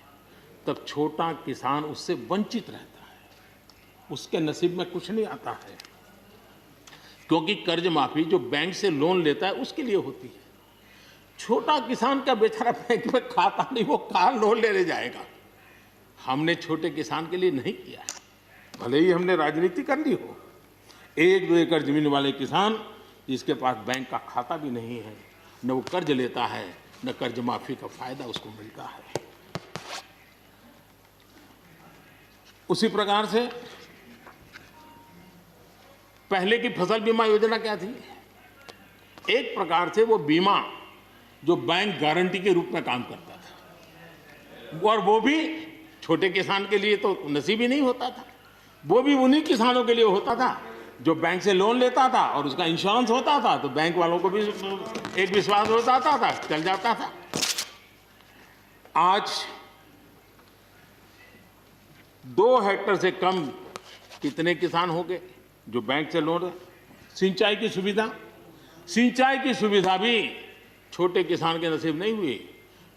तब छोटा किसान उससे वंचित रहता है, उसके नसीब में कुछ नहीं आता है, क्योंकि कर्ज माफी जो बैंक से लोन लेता है उसके लिए होती है। छोटा किसान का बेचारा बैंक में खाता नहीं, वो कहाँ लोन लेने जाएगा। हमने छोटे किसान के लिए नहीं किया है। भले ही हमने राजनीति कर ली हो, 1-2 एकड़ जमीन वाले किसान जिसके पास बैंक का खाता भी नहीं है, न वो कर्ज लेता है, न कर्ज माफी का फायदा उसको मिलता है। उसी प्रकार से पहले की फसल बीमा योजना क्या थी? एक प्रकार से वो बीमा जो बैंक गारंटी के रूप में काम करता था, और वो भी छोटे किसान के लिए तो नसीब ही नहीं होता था। वो भी उन्हीं किसानों के लिए होता था जो बैंक से लोन लेता था और उसका इंश्योरेंस होता था, तो बैंक वालों को भी एक विश्वास हो जाता था, चल जाता था। आज 2 हेक्टेयर से कम कितने किसान हो गए जो बैंक से लोन? सिंचाई की सुविधा भी छोटे किसान के नसीब नहीं हुई।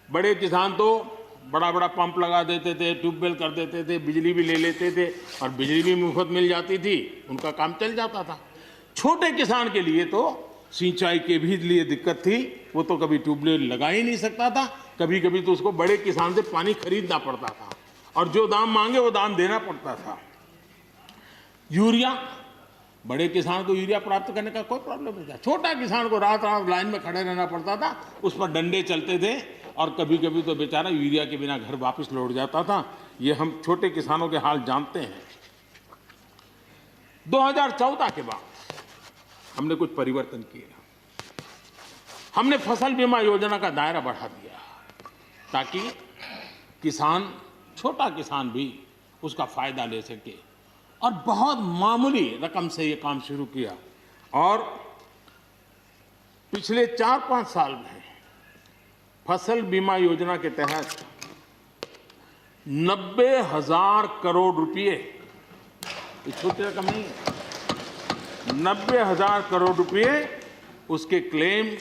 बड़े किसान तो बड़ा बड़ा पंप लगा देते थे, ट्यूबवेल कर देते थे, बिजली भी ले लेते थे और बिजली भी मुफ्त मिल जाती थी, उनका काम चल जाता था। छोटे किसान के लिए तो सिंचाई के भी लिए दिक्कत थी, वो तो कभी ट्यूबवेल लगा ही नहीं सकता था, कभी कभी तो उसको बड़े किसान से पानी खरीदना पड़ता था और जो दाम मांगे वो दाम देना पड़ता था। यूरिया, बड़े किसान को यूरिया प्राप्त करने का कोई प्रॉब्लम नहीं था। छोटा किसान को रात रात लाइन में खड़े रहना पड़ता था, उस पर डंडे चलते थे और कभी कभी तो बेचारा यूरिया के बिना घर वापस लौट जाता था। ये हम छोटे किसानों के हाल जानते हैं। 2014 के बाद हमने कुछ परिवर्तन किए। हमने फसल बीमा योजना का दायरा बढ़ा दिया ताकि किसान, छोटा किसान भी उसका फायदा ले सके, और बहुत मामूली रकम से ये काम शुरू किया। और पिछले 4-5 साल में फसल बीमा योजना के तहत 90,000 करोड़ रुपए, ये छोटी रकम नहीं है, 90,000 करोड़ रुपए उसके क्लेम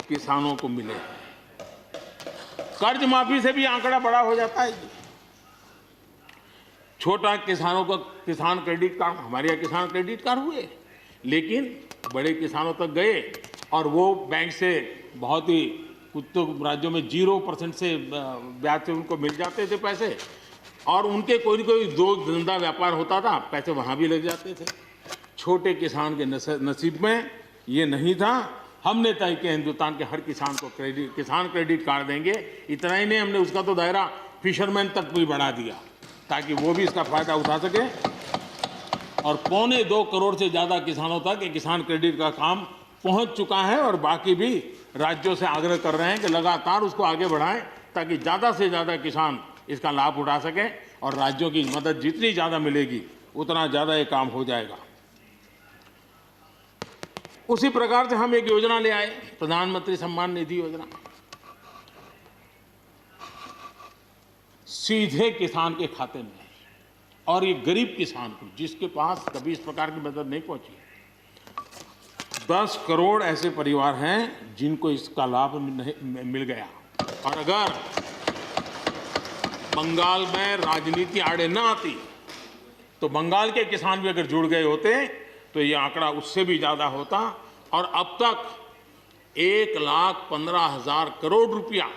किसानों को मिले। कर्ज माफी से भी आंकड़ा बड़ा हो जाता है। छोटा किसानों का किसान क्रेडिट कार्ड, हमारे यहाँ किसान क्रेडिट कार्ड हुए, लेकिन बड़े किसानों तक गए और वो बैंक से बहुत ही, कुछ तो राज्यों में 0% से ब्याज से उनको मिल जाते थे पैसे, और उनके कोई न कोई दो धंधा व्यापार होता था, पैसे वहाँ भी लग जाते थे। छोटे किसान के नसीब में ये नहीं था। हमने तय किया हिंदुस्तान के हर किसान को किसान क्रेडिट कार्ड देंगे। इतना ही नहीं, हमने उसका तो दायरा फिशरमैन तक भी बढ़ा दिया ताकि वो भी इसका फायदा उठा सके। और 2.25 करोड़ से ज़्यादा किसानों तक ये किसान क्रेडिट का काम पहुंच चुका है, और बाकी भी राज्यों से आग्रह कर रहे हैं कि लगातार उसको आगे बढ़ाएं ताकि ज़्यादा से ज़्यादा किसान इसका लाभ उठा सकें, और राज्यों की मदद जितनी ज़्यादा मिलेगी उतना ज़्यादा ये काम हो जाएगा। उसी प्रकार से हम एक योजना ले आए, प्रधानमंत्री सम्मान निधि योजना। सीधे किसान के खाते में, और ये गरीब किसान को, जिसके पास कभी इस प्रकार की मदद नहीं पहुंची। 10 करोड़ ऐसे परिवार हैं जिनको इसका लाभ मिल गया। और अगर बंगाल में राजनीति आड़े न आती तो बंगाल के किसान भी अगर जुड़ गए होते तो ये आंकड़ा उससे भी ज्यादा होता, और अब तक 1,15,000 करोड़ रुपया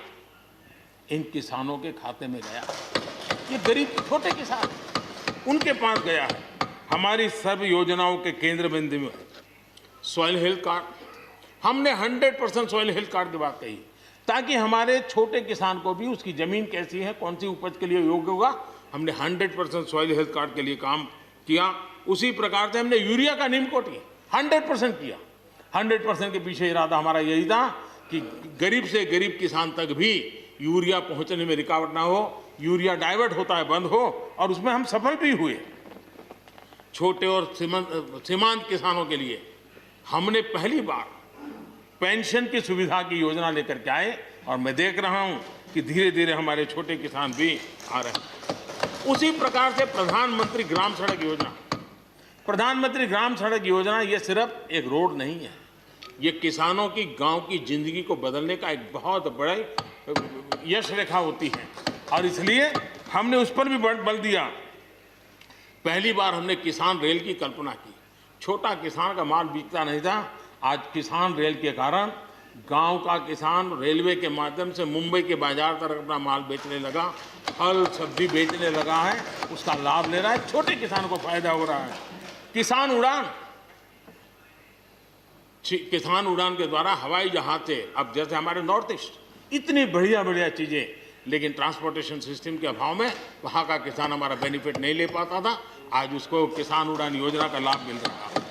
इन किसानों के खाते में गया। ये गरीब छोटे किसान, उनके पास गया है। हमारी सर्व योजनाओं के केंद्र बिंदु में सॉइल हेल्थ कार्ड, हमने 100% सॉइल हेल्थ कार्ड की बात कही, ताकि हमारे छोटे किसान को भी उसकी ज़मीन कैसी है, कौन सी उपज के लिए योग्य होगा, हमने 100% सॉइल हेल्थ कार्ड के लिए काम किया। उसी प्रकार से हमने यूरिया का नीम कोटिंग 100% किया। 100% के पीछे इरादा हमारा यही था कि गरीब से गरीब किसान तक भी यूरिया पहुंचने में रुकावट ना हो, यूरिया डाइवर्ट होता है बंद हो, और उसमें हम सफल भी हुए। छोटे और सीमांत किसानों के लिए हमने पहली बार पेंशन की सुविधा की योजना लेकर के आए, और मैं देख रहा हूं कि धीरे धीरे हमारे छोटे किसान भी आ रहे हैं। उसी प्रकार से प्रधानमंत्री ग्राम सड़क योजना, प्रधानमंत्री ग्राम सड़क योजना ये सिर्फ एक रोड नहीं है, ये किसानों की गांव की जिंदगी को बदलने का एक बहुत बड़े यश रेखा होती है, और इसलिए हमने उस पर भी बल दिया। पहली बार हमने किसान रेल की कल्पना की। छोटा किसान का माल बिकता नहीं था, आज किसान रेल के कारण गांव का किसान रेलवे के माध्यम से मुंबई के बाजार तक अपना माल बेचने लगा, फल सब्जी बेचने लगा है, उसका लाभ ले रहा है, छोटे किसान को फायदा हो रहा है। किसान उड़ान के द्वारा हवाई जहाज से, अब जैसे हमारे नॉर्थ ईस्ट इतनी बढ़िया बढ़िया चीजें, लेकिन ट्रांसपोर्टेशन सिस्टम के अभाव में वहां का किसान हमारा बेनिफिट नहीं ले पाता था, आज उसको किसान उड़ान योजना का लाभ मिल रहा है।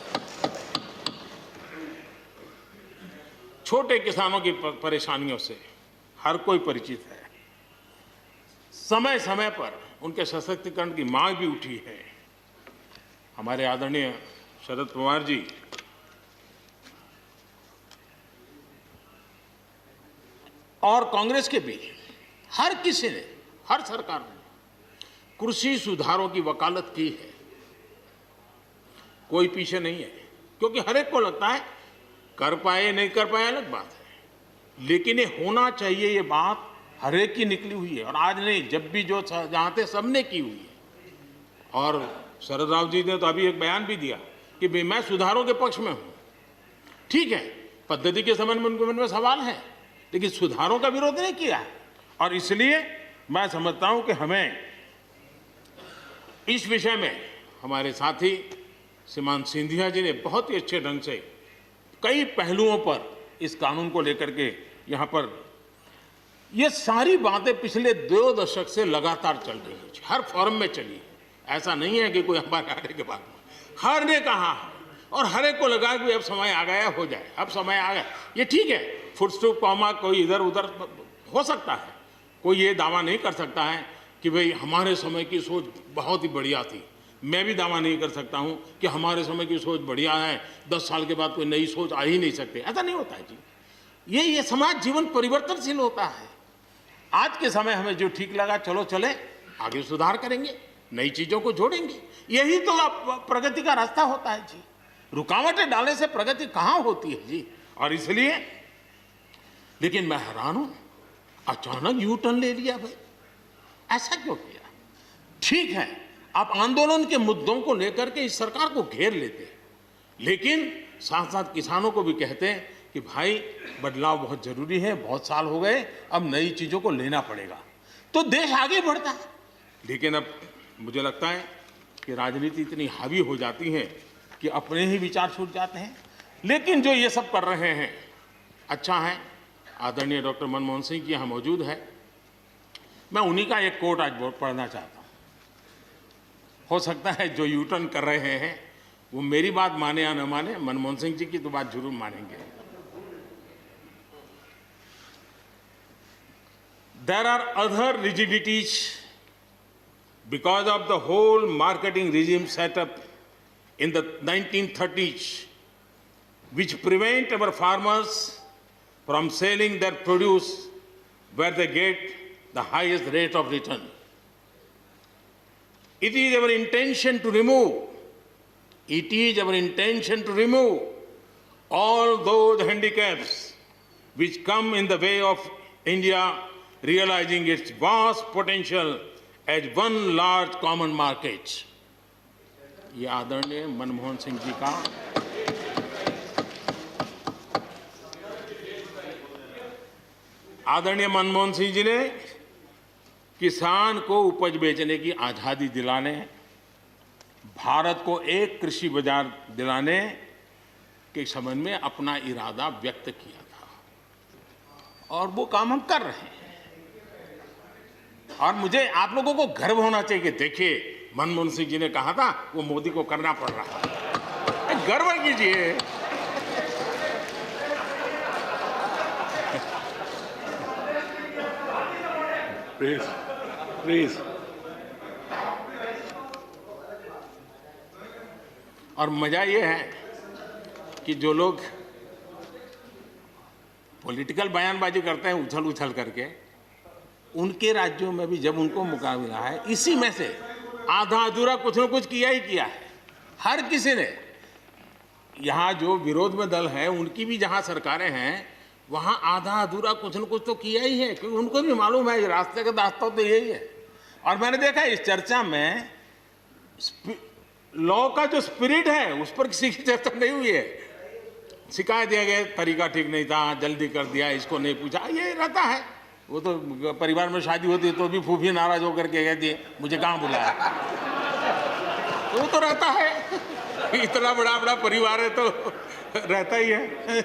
छोटे किसानों की परेशानियों से हर कोई परिचित है। समय समय पर उनके सशक्तिकरण की मांग भी उठी है। हमारे आदरणीय शरद पवार जी और कांग्रेस के भी हर किसी ने, हर सरकार ने कृषि सुधारों की वकालत की है। कोई पीछे नहीं है, क्योंकि हर एक को लगता है कर पाए नहीं कर पाए अलग बात है, लेकिन ये होना चाहिए, ये बात हर एक की निकली हुई है। और आज नहीं, जब भी जो जहां थे सबने की हुई है। और शरद राव जी ने तो अभी एक बयान भी दिया कि भाई मैं सुधारों के पक्ष में हूं। ठीक है, पद्धति के संबंध में उनके मन में सवाल है, लेकिन सुधारों का विरोध नहीं किया है। और इसलिए मैं समझता हूं कि हमें इस विषय में हमारे साथी श्रीमान सिंधिया जी ने बहुत ही अच्छे ढंग से कई पहलुओं पर इस कानून को लेकर के यहाँ पर ये सारी बातें पिछले 2 दशक से लगातार चल रही है, हर फोरम में चली है। ऐसा नहीं है कि कोई हमारे आने के बाद हर ने कहा है, और हर एक को लगा कि अब समय आ गया, हो जाए, अब समय आ गया। ये ठीक है, फुट स्टॉप कॉमा कोई इधर उधर हो सकता है, कोई ये दावा नहीं कर सकता है कि भाई हमारे समय की सोच बहुत ही बढ़िया थी। मैं भी दावा नहीं कर सकता हूं कि हमारे समय की सोच बढ़िया है, 10 साल के बाद कोई नई सोच आ ही नहीं सकती। ऐसा नहीं होता है जी। ये समाज जीवन परिवर्तनशील होता है। आज के समय हमें जो ठीक लगा, चलो चले, आगे सुधार करेंगे, नई चीजों को जोड़ेंगे। यही तो प्रगति का रास्ता होता है जी। रुकावटें डालने से प्रगति कहां होती है जी। और इसलिए, लेकिन मैं हैरान हूं, अचानक यू टर्न ले लिया भाई, ऐसा क्यों किया? ठीक है, आप आंदोलन के मुद्दों को लेकर के इस सरकार को घेर लेते, लेकिन साथ साथ किसानों को भी कहते हैं कि भाई बदलाव बहुत जरूरी है, बहुत साल हो गए, अब नई चीजों को लेना पड़ेगा, तो देश आगे बढ़ता है। लेकिन अब मुझे लगता है कि राजनीति इतनी हावी हो जाती है कि अपने ही विचार छूट जाते हैं। लेकिन जो ये सब कर रहे हैं अच्छा है। आदरणीय डॉक्टर मनमोहन सिंह जी यहाँ मौजूद है, मैं उन्हीं का एक कोट आज पढ़ना चाहता हूँ। हो सकता है जो यू टर्न कर रहे हैं वो मेरी बात माने या न माने, मनमोहन सिंह जी की तो बात जरूर मानेंगे। There are other rigidities because of the whole marketing regime set up in the 1930s, which prevent our farmers from selling their produce where they get the highest rate of return. It is our intention to remove all those handicaps which come in the way of India realizing its vast potential as one large common market. ये आदरणीय मनमोहन सिंह जी का आदरणीय मनमोहन सिंह जी ने किसान को उपज बेचने की आज़ादी दिलाने, भारत को एक कृषि बाजार दिलाने, के संबंध में अपना इरादा व्यक्त किया था और वो काम हम कर रहे हैं। और मुझे आप लोगों को गर्व होना चाहिए कि देखिए मनमोहन सिंह जी ने कहा था वो मोदी को करना पड़ रहा है, गर्व कीजिए। Please please. और मजा ये है कि जो लोग पॉलिटिकल बयानबाजी करते हैं उछल उछल करके, उनके राज्यों में भी जब उनको मौका मिला है, इसी में से आधा अधूरा कुछ न कुछ किया ही किया है हर किसी ने। यहाँ जो विरोध में दल है उनकी भी जहाँ सरकारें हैं वहाँ आधा अधूरा कुछ न कुछ तो किया ही है, क्योंकि उनको भी मालूम है रास्ते का रास्ता तो यही है। और मैंने देखा इस चर्चा में लॉ का जो स्पिरिट है उस पर किसी की चर्चा नहीं हुई है। शिकायत दिया गया तरीका ठीक नहीं था, जल्दी कर दिया, इसको नहीं पूछा, ये रहता है। वो तो परिवार में शादी होती है तो भी फूफी नाराज होकर के कहती है मुझे कहाँ बुलाया, तो वो तो रहता है। इतना बड़ा बड़ा परिवार है तो रहता ही है।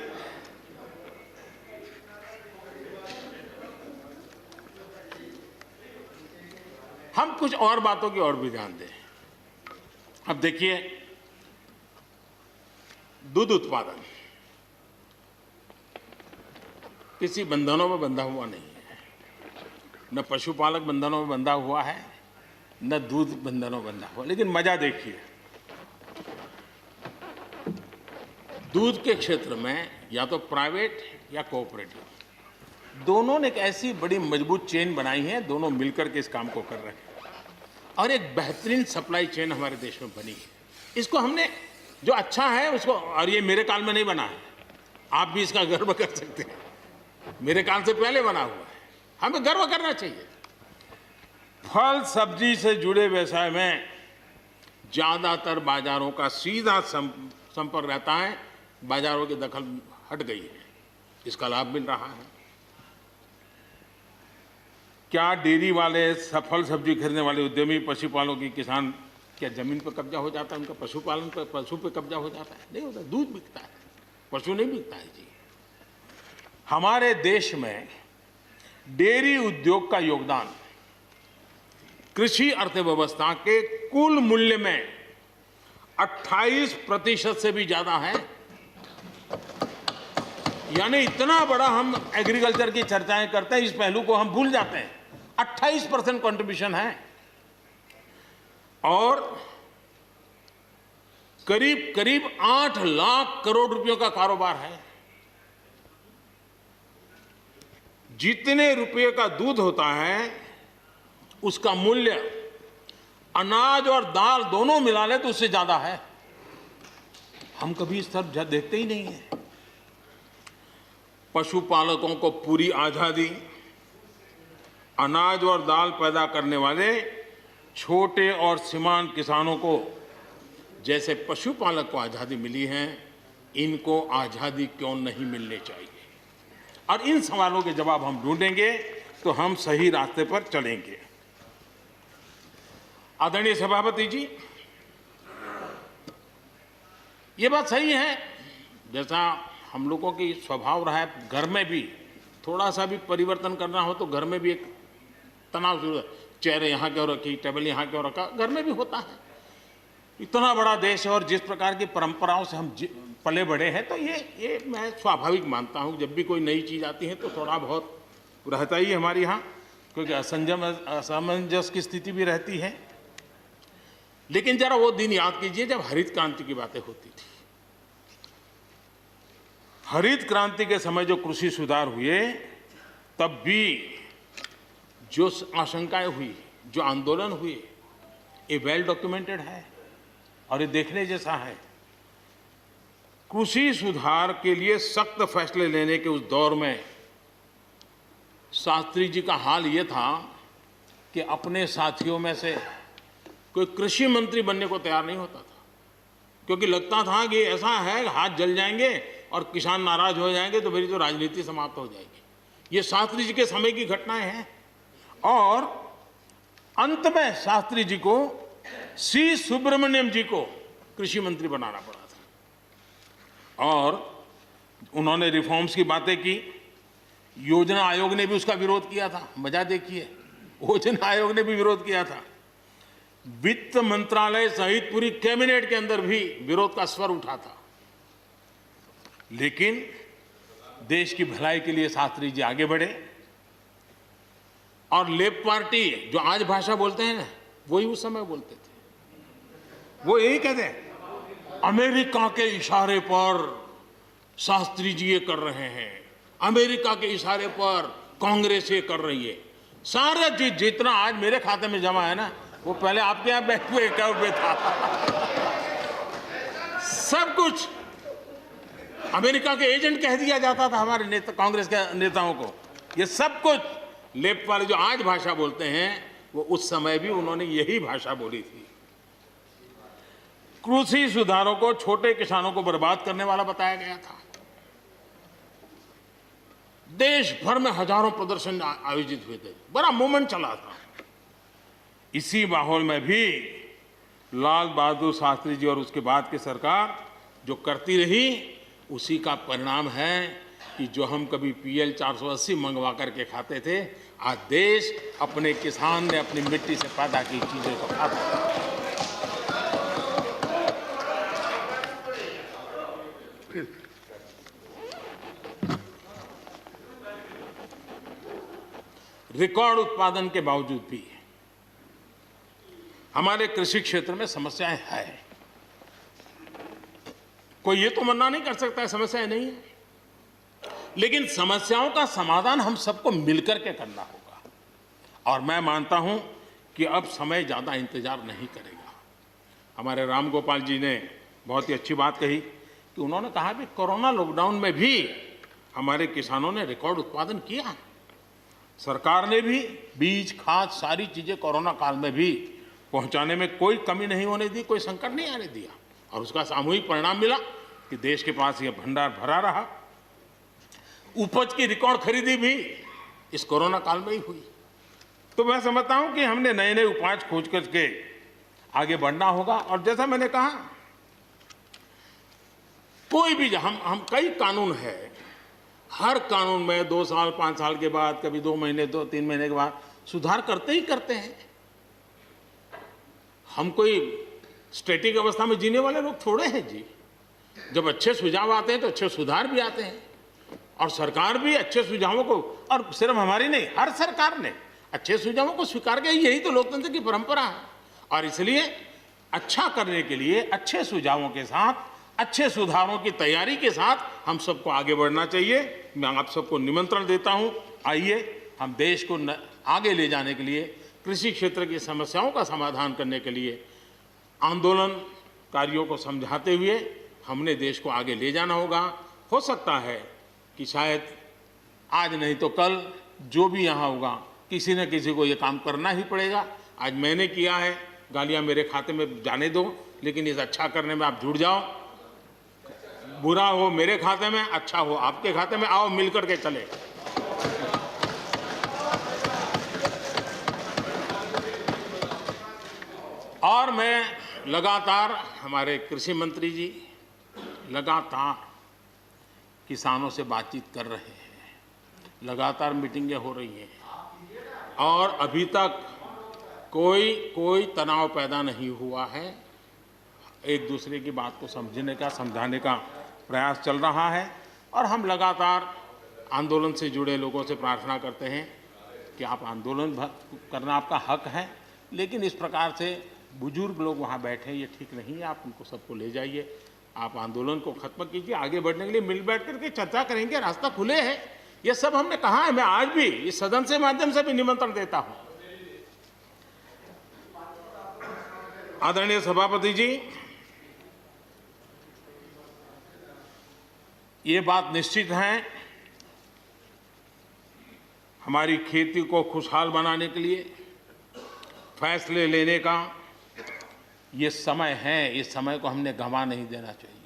हम कुछ और बातों की ओर भी ध्यान दें। अब देखिए, दूध उत्पादन किसी बंधनों में बंधा हुआ नहीं है, न पशुपालक बंधनों में बंधा हुआ है, न दूध बंधनों में बंधा हुआ। लेकिन मजा देखिए, दूध के क्षेत्र में या तो प्राइवेट या कोऑपरेटिव दोनों ने एक ऐसी बड़ी मजबूत चेन बनाई है, दोनों मिलकर के इस काम को कर रहे हैं और एक बेहतरीन सप्लाई चेन हमारे देश में बनी है। इसको हमने जो अच्छा है उसको, और ये मेरे काल में नहीं बना है, आप भी इसका गर्व कर सकते हैं, मेरे काल से पहले बना हुआ है, हमें गर्व करना चाहिए। फल सब्जी से जुड़े व्यवसाय में ज्यादातर बाजारों का सीधा संपर्क रहता है, बाजारों की दखल हट गई है, इसका लाभ मिल रहा है। क्या डेयरी वाले, फल सब्जी खरीदने वाले उद्यमी, पशुपालकों की किसान, क्या जमीन पर कब्जा हो जाता है उनका? पशुपालन पर, पशु पे कब्जा हो जाता है? नहीं होता, दूध बिकता है, पशु नहीं बिकता है जी। हमारे देश में डेयरी उद्योग का योगदान कृषि अर्थव्यवस्था के कुल मूल्य में 28% से भी ज्यादा है। यानी इतना बड़ा हम एग्रीकल्चर की चर्चाएं करते हैं, इस पहलू को हम भूल जाते हैं। 28% कंट्रीब्यूशन है और करीब करीब 8 लाख करोड़ रुपयों का कारोबार है। जितने रुपए का दूध होता है उसका मूल्य अनाज और दाल दोनों मिला ले तो उससे ज्यादा है। हम कभी इस तरफ देखते ही नहीं है। पशुपालकों को पूरी आजादी, अनाज और दाल पैदा करने वाले छोटे और सीमांत किसानों को जैसे पशुपालक को आजादी मिली है, इनको आजादी क्यों नहीं मिलनी चाहिए? और इन सवालों के जवाब हम ढूंढेंगे तो हम सही रास्ते पर चलेंगे। आदरणीय सभापति जी, ये बात सही है, जैसा हम लोगों की स्वभाव रहा है, घर में भी थोड़ा सा भी परिवर्तन करना हो तो घर में भी एक तनाव शुरू है। चेयर यहाँ क्यों रखी, टेबल यहाँ क्यों रखा, घर में भी होता है। इतना बड़ा देश है और जिस प्रकार की परंपराओं से हम पले बढ़े हैं, तो ये मैं स्वाभाविक मानता हूँ। जब भी कोई नई चीज़ आती है तो थोड़ा बहुत रहता ही है हमारे यहाँ, क्योंकि असमंजस की स्थिति भी रहती है। लेकिन जरा वो दिन याद कीजिए जब हरित क्रांति की बातें होती थी। हरित क्रांति के समय जो कृषि सुधार हुए, तब भी जो आशंकाएं हुई, जो आंदोलन हुए, ये वेल डॉक्यूमेंटेड है और ये देखने जैसा है। कृषि सुधार के लिए सख्त फैसले लेने के उस दौर में शास्त्री जी का हाल ये था कि अपने साथियों में से कोई कृषि मंत्री बनने को तैयार नहीं होता था, क्योंकि लगता था कि ऐसा है हाथ जल जाएंगे और किसान नाराज हो जाएंगे तो मेरी तो राजनीति समाप्त हो जाएगी। ये शास्त्री जी के समय की घटनाएं हैं। और अंत में शास्त्री जी को सी सुब्रमण्यम जी को कृषि मंत्री बनाना पड़ा था और उन्होंने रिफॉर्म्स की बातें की। योजना आयोग ने भी उसका विरोध किया था। मजा देखिए, योजना आयोग ने भी विरोध किया था। वित्त मंत्रालय सहित पूरी कैबिनेट के अंदर भी विरोध का स्वर उठा था। लेकिन देश की भलाई के लिए शास्त्री जी आगे बढ़े और लेफ्ट पार्टी जो आज भाषा बोलते हैं ना, वही उस समय बोलते थे। वो यही कहते हैं, अमेरिका के इशारे पर शास्त्री जी ये कर रहे हैं, अमेरिका के इशारे पर कांग्रेस ये कर रही है। सारा जितना आज मेरे खाते में जमा है ना, वो पहले आपके यहाँ बैंक में अकाउंट में था। सब कुछ अमेरिका के एजेंट कह दिया जाता था हमारे नेता, कांग्रेस के नेताओं को। ये सब कुछ लेफ्ट वाले जो आज भाषा बोलते हैं, वो उस समय भी उन्होंने यही भाषा बोली थी। कृषि सुधारों को छोटे किसानों को बर्बाद करने वाला बताया गया था। देश भर में हजारों प्रदर्शन आयोजित हुए थे, बड़ा मूवमेंट चला था। इसी माहौल में भी लाल बहादुर शास्त्री जी और उसके बाद की सरकार जो करती रही, उसी का परिणाम है कि जो हम कभी PL 480 मंगवा करके खाते थे, आज देश अपने किसान ने अपनी मिट्टी से पैदा की चीजों को खाता है। रिकॉर्ड उत्पादन के बावजूद भी हमारे कृषि क्षेत्र में समस्याएं हैं। कोई ये तो मना नहीं कर सकता है समस्याएं नहीं है, लेकिन समस्याओं का समाधान हम सबको मिलकर के करना होगा। और मैं मानता हूं कि अब समय ज्यादा इंतजार नहीं करेगा। हमारे राम गोपाल जी ने बहुत ही अच्छी बात कही कि उन्होंने कहा कि कोरोना लॉकडाउन में भी हमारे किसानों ने रिकॉर्ड उत्पादन किया। सरकार ने भी बीज, खाद, सारी चीजें कोरोना काल में भी पहुंचाने में कोई कमी नहीं होने दी, कोई संकट नहीं आने दिया, और उसका सामूहिक परिणाम मिला कि देश के पास यह भंडार भरा रहा। उपज की रिकॉर्ड खरीदी भी इस कोरोना काल में ही हुई। तो मैं समझता हूं कि हमने नए नए उपाय खोज करके आगे बढ़ना होगा। और जैसा मैंने कहा, कोई भी हम कई कानून है, हर कानून में 2 साल 5 साल के बाद, कभी 2 महीने 2-3 महीने के बाद सुधार करते ही करते हैं। हम कोई स्टैटिक अवस्था में जीने वाले लोग थोड़े हैं जी। जब अच्छे सुझाव आते हैं तो अच्छे सुधार भी आते हैं, और सरकार भी अच्छे सुझावों को, और सिर्फ हमारी नहीं, हर सरकार ने अच्छे सुझावों को स्वीकार किया। यही तो लोकतंत्र की परंपरा है। और इसलिए अच्छा करने के लिए अच्छे सुझावों के साथ, अच्छे सुधारों की तैयारी के साथ हम सबको आगे बढ़ना चाहिए। मैं आप सबको निमंत्रण देता हूं, आइए हम देश को आगे ले जाने के लिए, कृषि क्षेत्र की समस्याओं का समाधान करने के लिए आंदोलनकारियों को समझाते हुए हमने देश को आगे ले जाना होगा। हो सकता है कि शायद आज नहीं तो कल जो भी यहाँ होगा, किसी न किसी को ये काम करना ही पड़ेगा। आज मैंने किया है, गालियाँ मेरे खाते में जाने दो, लेकिन इस अच्छा करने में आप जुड़ जाओ। बुरा हो मेरे खाते में, अच्छा हो आपके खाते में, आओ मिलकर के चले। और मैं लगातार, हमारे कृषि मंत्री जी लगातार किसानों से बातचीत कर रहे हैं, लगातार मीटिंगें हो रही हैं, और अभी तक कोई तनाव पैदा नहीं हुआ है। एक दूसरे की बात को समझने का, समझाने का प्रयास चल रहा है। और हम लगातार आंदोलन से जुड़े लोगों से प्रार्थना करते हैं कि आप आंदोलन करना आपका हक है, लेकिन इस प्रकार से बुजुर्ग लोग वहाँ बैठे, ये ठीक नहीं है। आप उनको सबको ले जाइए, आप आंदोलन को खत्म कीजिए। आगे बढ़ने के लिए मिल बैठ करके चर्चा करेंगे, रास्ता खुले है। ये सब हमने कहा है। मैं आज भी इस सदन से माध्यम से भी निमंत्रण देता हूँ। आदरणीय सभापति जी, ये बात निश्चित है, हमारी खेती को खुशहाल बनाने के लिए फैसले लेने का ये समय है। इस समय को हमने गंवा नहीं देना चाहिए।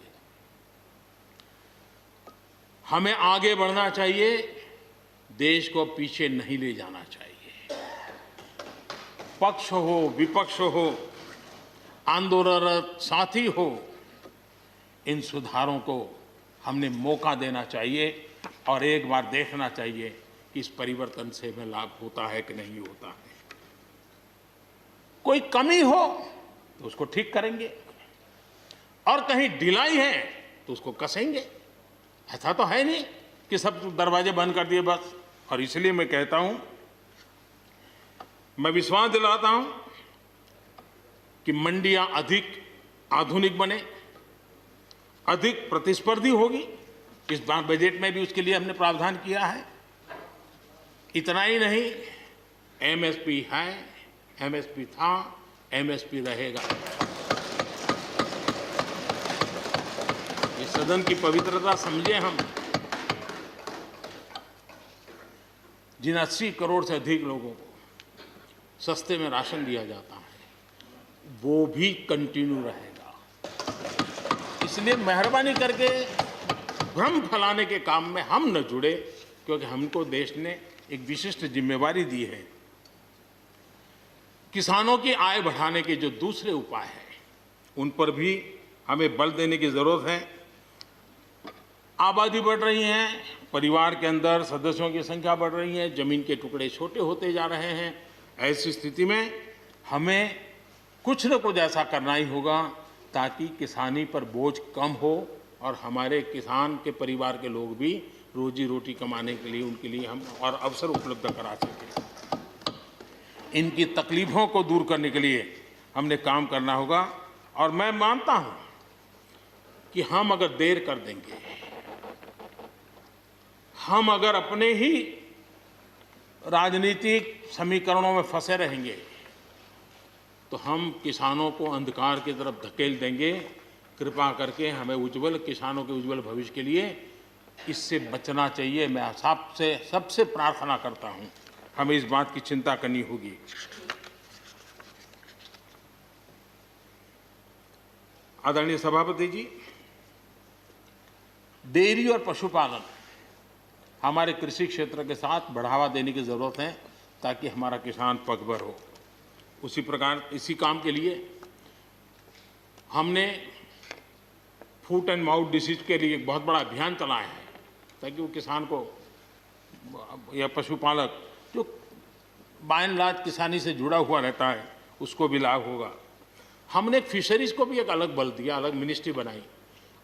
हमें आगे बढ़ना चाहिए, देश को पीछे नहीं ले जाना चाहिए। पक्ष हो, विपक्ष हो, आंदोलनरत साथी हो, इन सुधारों को हमने मौका देना चाहिए और एक बार देखना चाहिए कि इस परिवर्तन से हमें लाभ होता है कि नहीं होता है। कोई कमी हो तो उसको ठीक करेंगे और कहीं ढिलाई है तो उसको कसेंगे। ऐसा तो है नहीं कि सब दरवाजे बंद कर दिए बस। और इसलिए मैं कहता हूं, मैं विश्वास दिलाता हूं कि मंडियां अधिक आधुनिक बने, अधिक प्रतिस्पर्धी होगी। इस बार बजट में भी उसके लिए हमने प्रावधान किया है। इतना ही नहीं, एमएसपी है, एमएसपी था, एमएसपी रहेगा। ये सदन की पवित्रता समझे हम। जिन 80 करोड़ से अधिक लोगों को सस्ते में राशन दिया जाता है, वो भी कंटिन्यू रहेगा। इसलिए मेहरबानी करके भ्रम फैलाने के काम में हम न जुड़े, क्योंकि हमको देश ने एक विशिष्ट जिम्मेवारी दी है। किसानों की आय बढ़ाने के जो दूसरे उपाय हैं, उन पर भी हमें बल देने की जरूरत है। आबादी बढ़ रही है, परिवार के अंदर सदस्यों की संख्या बढ़ रही है, जमीन के टुकड़े छोटे होते जा रहे हैं। ऐसी स्थिति में हमें कुछ न कुछ ऐसा करना ही होगा ताकि किसानी पर बोझ कम हो और हमारे किसान के परिवार के लोग भी रोजी रोटी कमाने के लिए, उनके लिए हम और अवसर उपलब्ध करा सकें। इनकी तकलीफों को दूर करने के लिए हमने काम करना होगा। और मैं मानता हूं कि हम अगर देर कर देंगे, हम अगर अपने ही राजनीतिक समीकरणों में फंसे रहेंगे, तो हम किसानों को अंधकार की तरफ धकेल देंगे। कृपा करके हमें उज्जवल किसानों के उज्जवल भविष्य के लिए इससे बचना चाहिए। मैं सबसे प्रार्थना करता हूं, हमें इस बात की चिंता करनी होगी। आदरणीय सभापति जी, डेयरी और पशुपालन हमारे कृषि क्षेत्र के साथ बढ़ावा देने की जरूरत है ताकि हमारा किसान पगभर हो। उसी प्रकार इसी काम के लिए हमने फूट एंड माउथ डिसीज के लिए एक बहुत बड़ा अभियान चलाया है ताकि वो किसान को या पशुपालक जो बाय एंड लार्ज किसानी से जुड़ा हुआ रहता है उसको भी लाभ होगा। हमने फिशरीज को भी एक अलग बल दिया, अलग मिनिस्ट्री बनाई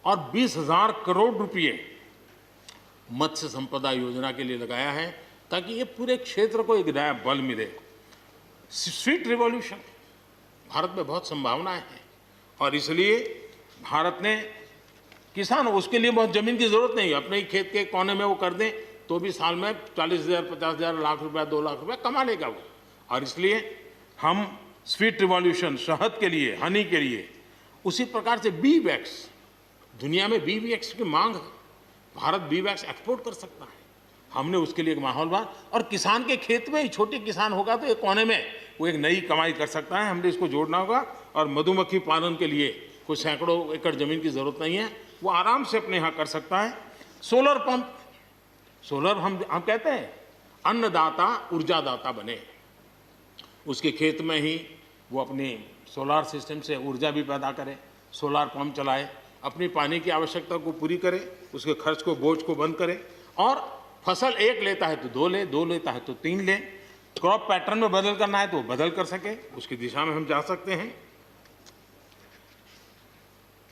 और 20,000 करोड़ रुपए मत्स्य संपदा योजना के लिए लगाया है ताकि ये पूरे क्षेत्र को एक नया बल मिले। स्वीट रिवॉल्यूशन, भारत में बहुत संभावनाएं हैं और इसलिए भारत ने किसान, उसके लिए बहुत जमीन की जरूरत नहीं है, अपने ही खेत के कोने में वो कर दें तो भी साल में 40,000, 50,000, लाख रुपया, 2 लाख रुपया कमा लेगा वो। और इसलिए हम स्वीट रिवॉल्यूशन, शहद के लिए, हनी के लिए, उसी प्रकार से बी वैक्स, दुनिया में बी वैक्स की मांग है, भारत बी वैक्स एक्सपोर्ट कर सकता है। हमने उसके लिए एक माहौल बना और किसान के खेत में ही छोटे किसान होगा तो एक कोने में वो एक नई कमाई कर सकता है। हमने इसको जोड़ना होगा। और मधुमक्खी पालन के लिए कोई सैकड़ों एकड़ जमीन की जरूरत नहीं है, वो आराम से अपने यहाँ कर सकता है। सोलर पंप, सोलर हम कहते हैं अन्नदाता ऊर्जादाता बने, उसके खेत में ही वो अपनी सोलार सिस्टम से ऊर्जा भी पैदा करे, सोलार पंप चलाए, अपनी पानी की आवश्यकता को पूरी करे, उसके खर्च को, बोझ को बंद करे और फसल एक लेता है तो 2 ले, 2 लेता है तो 3 ले। क्रॉप पैटर्न में बदल करना है तो वो बदल कर सके, उसकी दिशा में हम जा सकते हैं।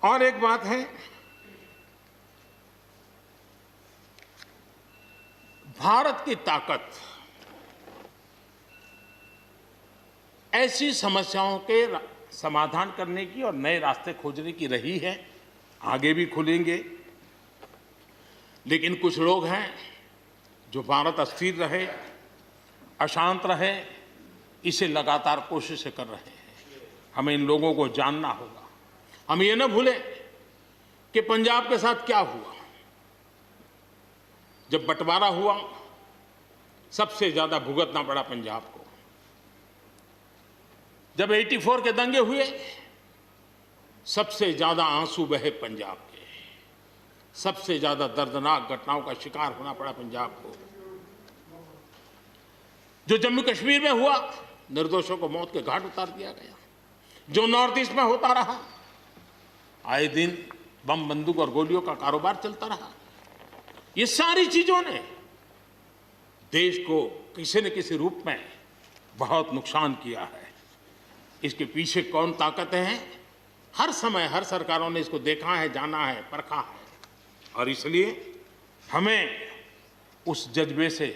और एक बात है, भारत की ताकत ऐसी समस्याओं के समाधान करने की और नए रास्ते खोजने की रही है, आगे भी खुलेंगे। लेकिन कुछ लोग हैं जो भारत अस्थिर रहे, अशांत रहे, इसे लगातार कोशिशें कर रहे हैं। हमें इन लोगों को जानना होगा। हम ये न भूलें कि पंजाब के साथ क्या हुआ। जब बंटवारा हुआ, सबसे ज्यादा भुगतना पड़ा पंजाब को। जब 84 के दंगे हुए, सबसे ज्यादा आंसू बहे पंजाब के, सबसे ज्यादा दर्दनाक घटनाओं का शिकार होना पड़ा पंजाब को। जो जम्मू कश्मीर में हुआ, निर्दोषों को मौत के घाट उतार दिया गया। जो नॉर्थ ईस्ट में होता रहा, आए दिन बम बंदूक और गोलियों का कारोबार चलता रहा। ये सारी चीजों ने देश को किसी न किसी रूप में बहुत नुकसान किया है। इसके पीछे कौन ताकतें हैं, हर समय हर सरकारों ने इसको देखा है, जाना है, परखा है, और इसलिए हमें उस जज्बे से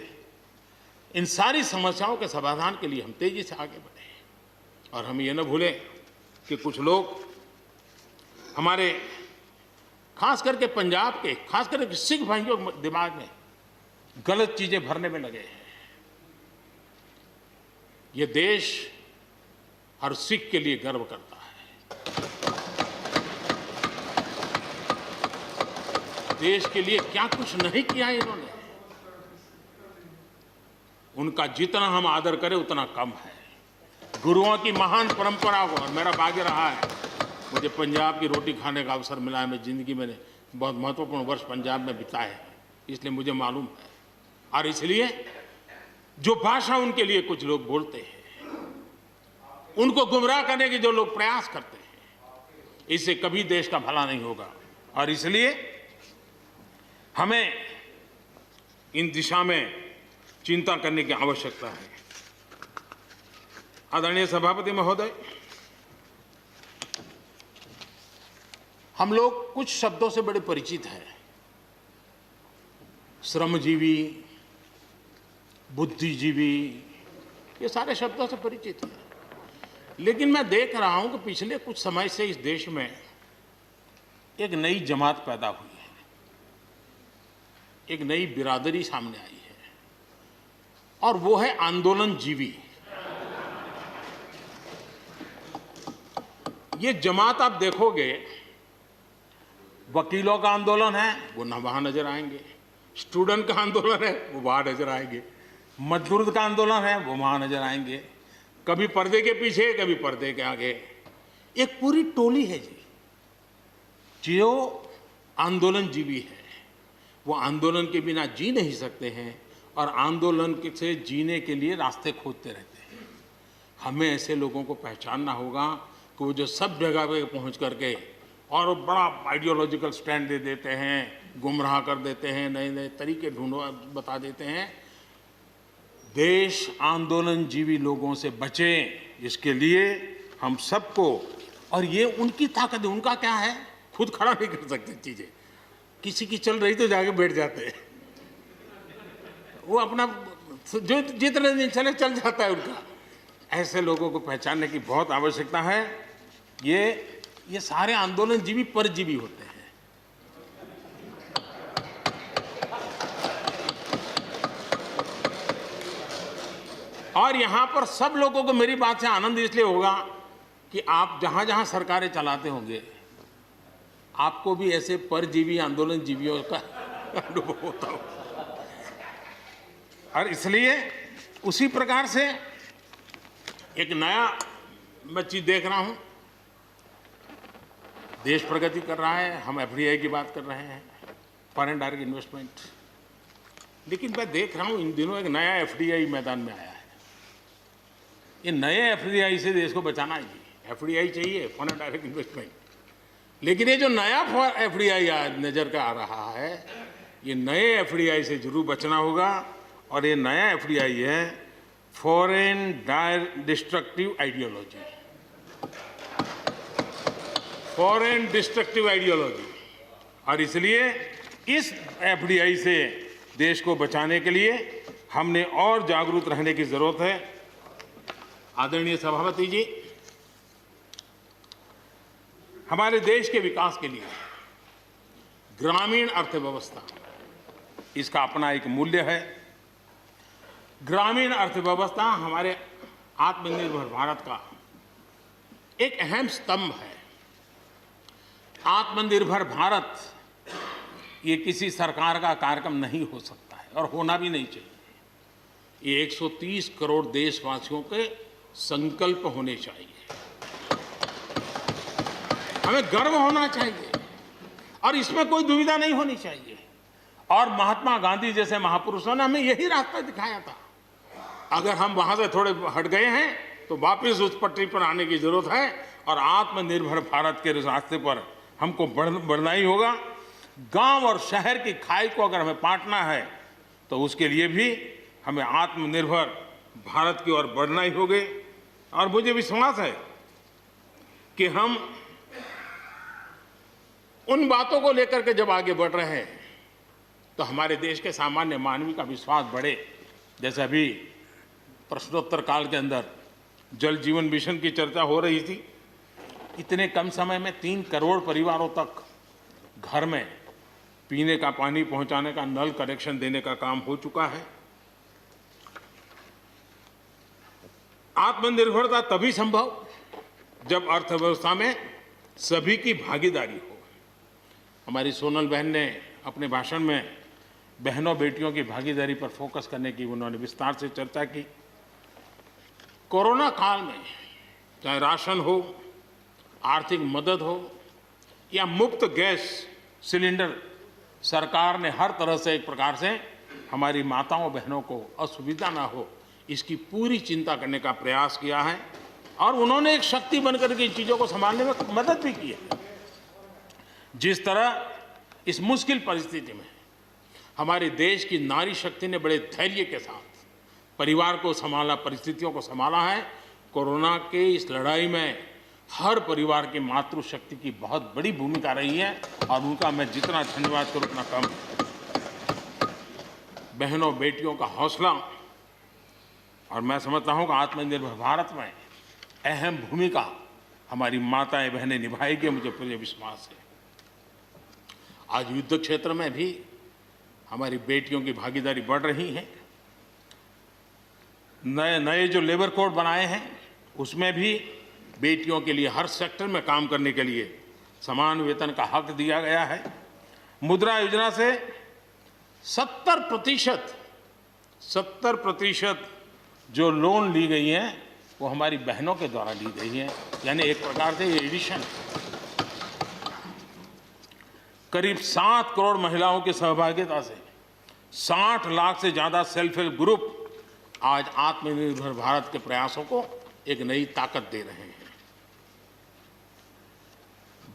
इन सारी समस्याओं के समाधान के लिए हम तेजी से आगे बढ़े। और हम ये न भूलें कि कुछ लोग हमारे खास करके पंजाब के, खास करके सिख भाइयों के दिमाग में गलत चीजें भरने में लगे हैं। ये देश हर सिख के लिए गर्व करता है। देश के लिए क्या कुछ नहीं किया इन्होंने, उनका जितना हम आदर करें उतना कम है। गुरुओं की महान परंपरा को, और मेरा भाग्य रहा है मुझे पंजाब की रोटी खाने का अवसर मिला है। मैं जिंदगी में बहुत महत्वपूर्ण वर्ष पंजाब में बिताए हैं, इसलिए मुझे मालूम है। और इसलिए जो भाषा उनके लिए कुछ लोग बोलते हैं, उनको गुमराह करने के जो लोग प्रयास करते हैं, इससे कभी देश का भला नहीं होगा। और इसलिए हमें इन दिशा में चिंता करने की आवश्यकता है। आदरणीय सभापति महोदय, हम लोग कुछ शब्दों से बड़े परिचित हैं। श्रमजीवी, बुद्धिजीवी, ये सारे शब्दों से परिचित हैं। लेकिन मैं देख रहा हूं कि पिछले कुछ समय से इस देश में एक नई जमात पैदा हुई है, एक नई बिरादरी सामने आई है, और वो है आंदोलनजीवी। ये जमात आप देखोगे, वकीलों का आंदोलन है वो ना वहां नजर आएंगे, स्टूडेंट का आंदोलन है वो वहां नजर आएंगे, मजदूर का आंदोलन है वो वहां नजर आएंगे, कभी पर्दे के पीछे, कभी पर्दे के आगे। एक पूरी टोली है जी जो आंदोलनजीवी है। वो आंदोलन के बिना जी नहीं सकते हैं, और आंदोलन से जीने के लिए रास्ते खोजते रहते हैं। हमें ऐसे लोगों को पहचानना होगा कि वो जो सब जगह पे पहुंच करके और बड़ा आइडियोलॉजिकल स्टैंड दे देते हैं, गुमराह कर देते हैं, नए नए तरीके बता देते हैं। देश आंदोलनजीवी लोगों से बचे, इसके लिए हम सबको, और ये उनकी ताकत है। उनका क्या है, खुद खड़ा नहीं कर सकते चीजें, किसी की चल रही तो जाके बैठ जाते हैं, वो अपना जो जितने दिन चले चल जाता है उनका। ऐसे लोगों को पहचानने की बहुत आवश्यकता है। ये सारे आंदोलनजीवी परजीवी होते हैं। और यहां पर सब लोगों को मेरी बात से आनंद इसलिए होगा कि आप जहां जहां सरकारें चलाते होंगे, आपको भी ऐसे परजीवी आंदोलनजीवियों का अनुभव होता हो। और इसलिए उसी प्रकार से एक नया मैं चीज देख रहा हूं, देश प्रगति कर रहा है, हम एफडीआई की बात कर रहे हैं, फॉरेन डायरेक्ट इन्वेस्टमेंट। लेकिन मैं देख रहा हूं इन दिनों एक नया एफडीआई मैदान में आया है। ये नए एफडीआई से देश को बचाना है। एफडीआई चाहिए, फॉरेन डायरेक्ट इन्वेस्टमेंट, लेकिन ये जो नया एफडीआई नजर का आ रहा है, ये नए एफडीआई से जरूर बचना होगा। और ये नया एफडीआई है foreign destructive ideology, foreign destructive ideology. और इसलिए इस एफडीआई से देश को बचाने के लिए हमने और जागरूक रहने की जरूरत है। आदरणीय सभापति जी, हमारे देश के विकास के लिए ग्रामीण अर्थव्यवस्था, इसका अपना एक मूल्य है। ग्रामीण अर्थव्यवस्था हमारे आत्मनिर्भर भारत का एक अहम स्तंभ है। आत्मनिर्भर भारत ये किसी सरकार का कार्यक्रम नहीं हो सकता है, और होना भी नहीं चाहिए। ये 130 करोड़ देशवासियों के संकल्प होने चाहिए। हमें गर्व होना चाहिए, और इसमें कोई दुविधा नहीं होनी चाहिए। और महात्मा गांधी जैसे महापुरुषों ने हमें यही रास्ता दिखाया था। अगर हम वहां से थोड़े हट गए हैं तो वापस उस पटरी पर आने की जरूरत है, और आत्मनिर्भर भारत के रास्ते पर हमको बढ़ना ही होगा। गांव और शहर की खाई को अगर हमें पाटना है तो उसके लिए भी हमें आत्मनिर्भर भारत की ओर बढ़ना ही होगा। और मुझे विश्वास है कि हम उन बातों को लेकर के जब आगे बढ़ रहे हैं तो हमारे देश के सामान्य मानवी का विश्वास बढ़े। जैसे अभी प्रश्नोत्तर काल के अंदर जल जीवन मिशन की चर्चा हो रही थी। इतने कम समय में 3 करोड़ परिवारों तक घर में पीने का पानी पहुंचाने का नल कनेक्शन देने का काम हो चुका है। आत्मनिर्भरता तभी संभव जब अर्थव्यवस्था में सभी की भागीदारी हो। हमारी सोनल बहन ने अपने भाषण में बहनों बेटियों की भागीदारी पर फोकस करने की उन्होंने विस्तार से चर्चा की। कोरोना काल में चाहे राशन हो, आर्थिक मदद हो या मुफ्त गैस सिलेंडर, सरकार ने हर तरह से एक प्रकार से हमारी माताओं बहनों को असुविधा ना हो इसकी पूरी चिंता करने का प्रयास किया है। और उन्होंने एक शक्ति बनकर के इन चीज़ों को संभालने में मदद भी की है। जिस तरह इस मुश्किल परिस्थिति में हमारे देश की नारी शक्ति ने बड़े धैर्य के साथ परिवार को संभाला, परिस्थितियों को संभाला है। कोरोना के इस लड़ाई में हर परिवार की मातृशक्ति की बहुत बड़ी भूमिका रही है और उनका मैं जितना धन्यवाद करूं उतना कम। बहनों बेटियों का हौसला और मैं समझता हूं कि आत्मनिर्भर भारत में अहम भूमिका हमारी माताएं बहनें निभाएगी, मुझे पूरे विश्वास है। आज युद्ध क्षेत्र में भी हमारी बेटियों की भागीदारी बढ़ रही है। नए जो लेबर कोड बनाए हैं उसमें भी बेटियों के लिए हर सेक्टर में काम करने के लिए समान वेतन का हक दिया गया है। मुद्रा योजना से 70% जो लोन ली गई हैं वो हमारी बहनों के द्वारा ली गई हैं। यानी एक प्रकार से ये एडिशन करीब 7 करोड़ महिलाओं की सहभागिता से 60 लाख से ज़्यादा सेल्फ हेल्प ग्रुप आज आत्मनिर्भर भारत के प्रयासों को एक नई ताकत दे रहे हैं।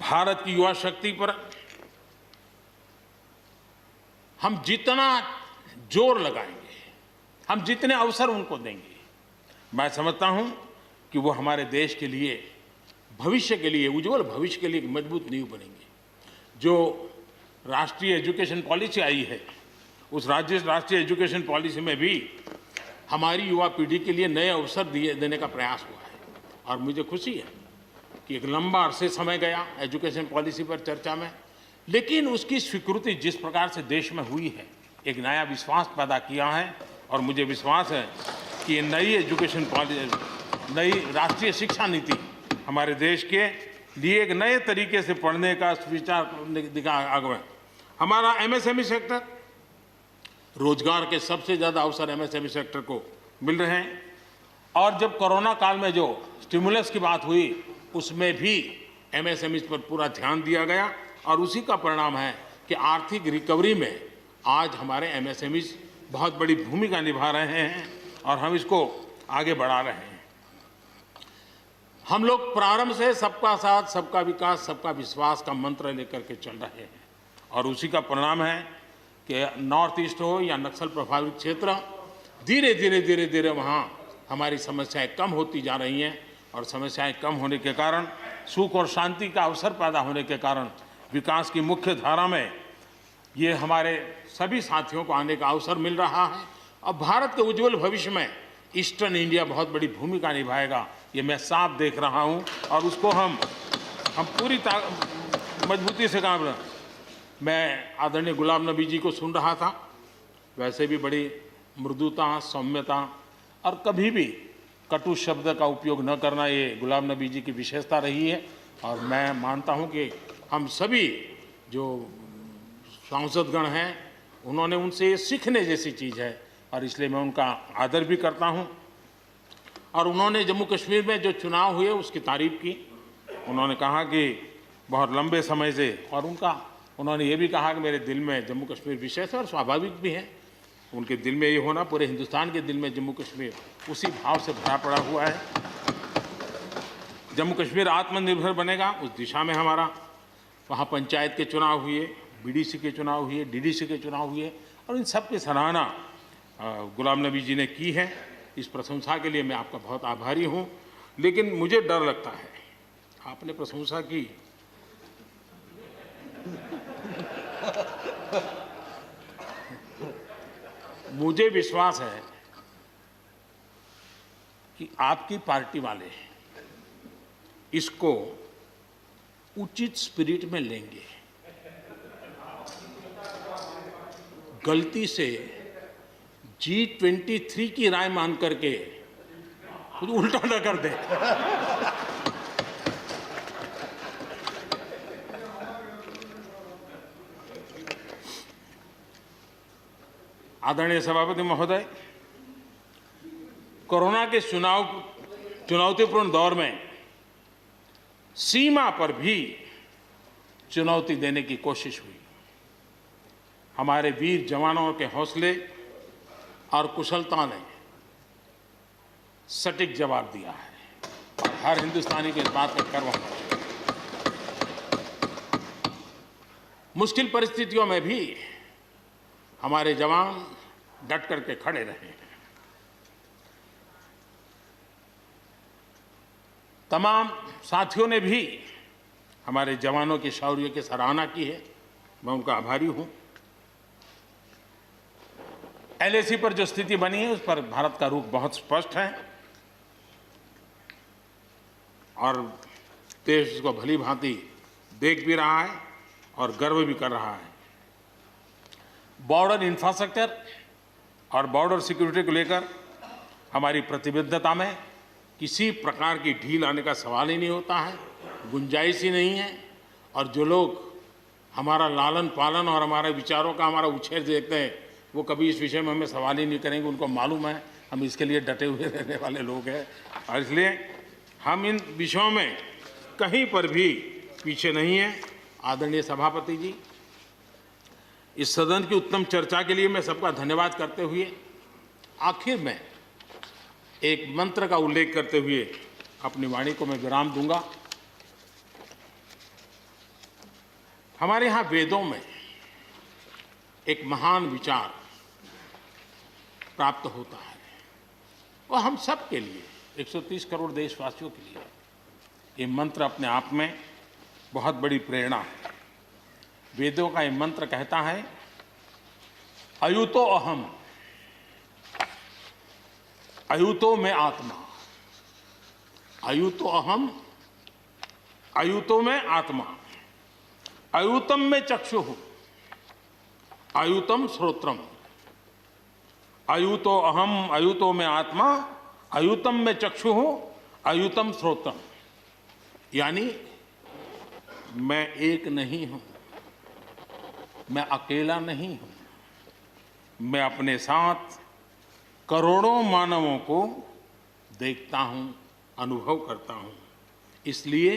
भारत की युवा शक्ति पर हम जितना जोर लगाएंगे, हम जितने अवसर उनको देंगे, मैं समझता हूं कि वो हमारे देश के लिए, भविष्य के लिए, उज्जवल भविष्य के लिए एक मजबूत नींव बनेंगे। जो राष्ट्रीय एजुकेशन पॉलिसी आई है उस राष्ट्रीय एजुकेशन पॉलिसी में भी हमारी युवा पीढ़ी के लिए नए अवसर देने का प्रयास हुआ है। और मुझे खुशी है कि एक लंबा अरसे समय गया एजुकेशन पॉलिसी पर चर्चा में, लेकिन उसकी स्वीकृति जिस प्रकार से देश में हुई है एक नया विश्वास पैदा किया है। और मुझे विश्वास है कि ये नई एजुकेशन पॉलिसी, नई राष्ट्रीय शिक्षा नीति हमारे देश के लिए एक नए तरीके से पढ़ने का विचार दिखा आगे। हमारा एमएसएमई सेक्टर, रोजगार के सबसे ज़्यादा अवसर एमएसएमई सेक्टर को मिल रहे हैं। और जब कोरोना काल में जो स्टिमुलस की बात हुई उसमें भी एमएसएमई पर पूरा ध्यान दिया गया और उसी का परिणाम है कि आर्थिक रिकवरी में आज हमारे एमएसएमई बहुत बड़ी भूमिका निभा रहे हैं और हम इसको आगे बढ़ा रहे हैं। हम लोग प्रारंभ से सबका साथ, सबका विकास, सबका विश्वास का मंत्र लेकर के चल रहे हैं और उसी का परिणाम है कि नॉर्थ ईस्ट हो या नक्सल प्रभावित क्षेत्र, धीरे धीरे वहाँ हमारी समस्याएं कम होती जा रही हैं। और समस्याएं कम होने के कारण, सुख और शांति का अवसर पैदा होने के कारण विकास की मुख्य धारा में ये हमारे सभी साथियों को आने का अवसर मिल रहा है। और भारत के उज्जवल भविष्य में ईस्टर्न इंडिया बहुत बड़ी भूमिका निभाएगा, ये मैं साफ देख रहा हूँ। और उसको हम पूरी मजबूती से काम रहे। मैं आदरणीय गुलाम नबी जी को सुन रहा था, वैसे भी बड़ी मृदुता, सौम्यता और कभी भी कटु शब्द का उपयोग न करना ये गुलाम नबी जी की विशेषता रही है। और मैं मानता हूँ कि हम सभी जो सांसदगण हैं उन्होंने उनसे ये सीखने जैसी चीज़ है और इसलिए मैं उनका आदर भी करता हूँ। और उन्होंने जम्मू कश्मीर में जो चुनाव हुए उसकी तारीफ की। उन्होंने कहा कि बहुत लंबे समय से, और उन्होंने ये भी कहा कि मेरे दिल में जम्मू कश्मीर विशेष है और स्वाभाविक भी है। उनके दिल में ये होना, पूरे हिंदुस्तान के दिल में जम्मू कश्मीर उसी भाव से भरा पड़ा हुआ है। जम्मू कश्मीर आत्मनिर्भर बनेगा, उस दिशा में हमारा वहाँ पंचायत के चुनाव हुए, बीडीसी के चुनाव हुए, डीडीसी के चुनाव हुए और इन सब की सराहना गुलाम नबी जी ने की है। इस प्रशंसा के लिए मैं आपका बहुत आभारी हूँ। लेकिन मुझे डर लगता है, आपने प्रशंसा की, मुझे विश्वास है कि आपकी पार्टी वाले इसको उचित स्पिरिट में लेंगे। गलती से G23 की राय मान करके कुछ उल्टा न कर दे। आदरणीय सभापति महोदय, कोरोना के चुनौतीपूर्ण दौर में सीमा पर भी चुनौती देने की कोशिश हुई। हमारे वीर जवानों के हौसले और कुशलता ने सटीक जवाब दिया है और हर हिंदुस्तानी को इस बात का गर्व होना चाहिए। मुश्किल परिस्थितियों में भी हमारे जवान डट करके खड़े रहे हैं। तमाम साथियों ने भी हमारे जवानों के शौर्य की सराहना की है, मैं उनका आभारी हूं। LAC पर जो स्थिति बनी है उस पर भारत का रुख बहुत स्पष्ट है और देश इसको भली भांति देख भी रहा है और गर्व भी कर रहा है। बॉर्डर इंफ्रास्ट्रक्चर और बॉर्डर सिक्योरिटी को लेकर हमारी प्रतिबद्धता में किसी प्रकार की ढील आने का सवाल ही नहीं होता है, गुंजाइश ही नहीं है। और जो लोग हमारा लालन पालन और हमारे विचारों का हमारा उछेर देखते हैं, वो कभी इस विषय में हमें सवाल ही नहीं करेंगे। उनको मालूम है हम इसके लिए डटे हुए रहने वाले लोग हैं और इसलिए हम इन विषयों में कहीं पर भी पीछे नहीं हैं। आदरणीय सभापति जी, इस सदन की उत्तम चर्चा के लिए मैं सबका धन्यवाद करते हुए आखिर में एक मंत्र का उल्लेख करते हुए अपनी वाणी को मैं विराम दूंगा। हमारे यहाँ वेदों में एक महान विचार प्राप्त होता है और हम सब के लिए, 130 करोड़ देशवासियों के लिए ये मंत्र अपने आप में बहुत बड़ी प्रेरणा है। वेदों का ये मंत्र कहता है, अयुतो अहम, अयुतो में आत्मा, अयुतो अहम, अयुतो में आत्मा, अयुतम में चक्षुः, अयुतम श्रोत्रम, अयुतो अहम, अयुतो में आत्मा, अयुतम में चक्षुः, अयुतम श्रोत्रम। यानी मैं एक नहीं हूं, मैं अकेला नहीं हूं, मैं अपने साथ करोड़ों मानवों को देखता हूं, अनुभव करता हूं। इसलिए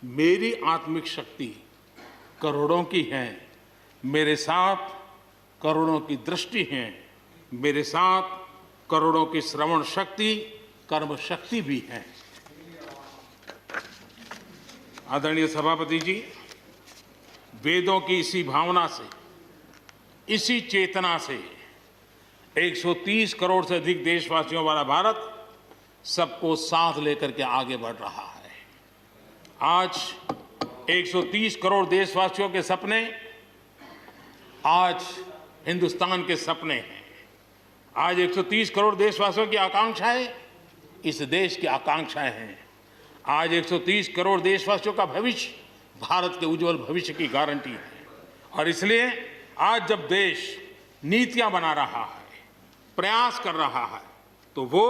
मेरी आत्मिक शक्ति करोड़ों की है, मेरे साथ करोड़ों की दृष्टि है, मेरे साथ करोड़ों की श्रवण शक्ति, कर्म शक्ति भी है। आदरणीय सभापति जी, वेदों की इसी भावना से, इसी चेतना से 130 करोड़ से अधिक देशवासियों वाला भारत सबको साथ लेकर के आगे बढ़ रहा है। आज 130 करोड़ देशवासियों के सपने आज हिंदुस्तान के सपने हैं। आज 130 करोड़ देशवासियों की आकांक्षाएं इस देश की आकांक्षाएं हैं। आज 130 करोड़ देशवासियों का भविष्य भारत के उज्जवल भविष्य की गारंटी है। और इसलिए आज जब देश नीतियां बना रहा है, प्रयास कर रहा है, तो वो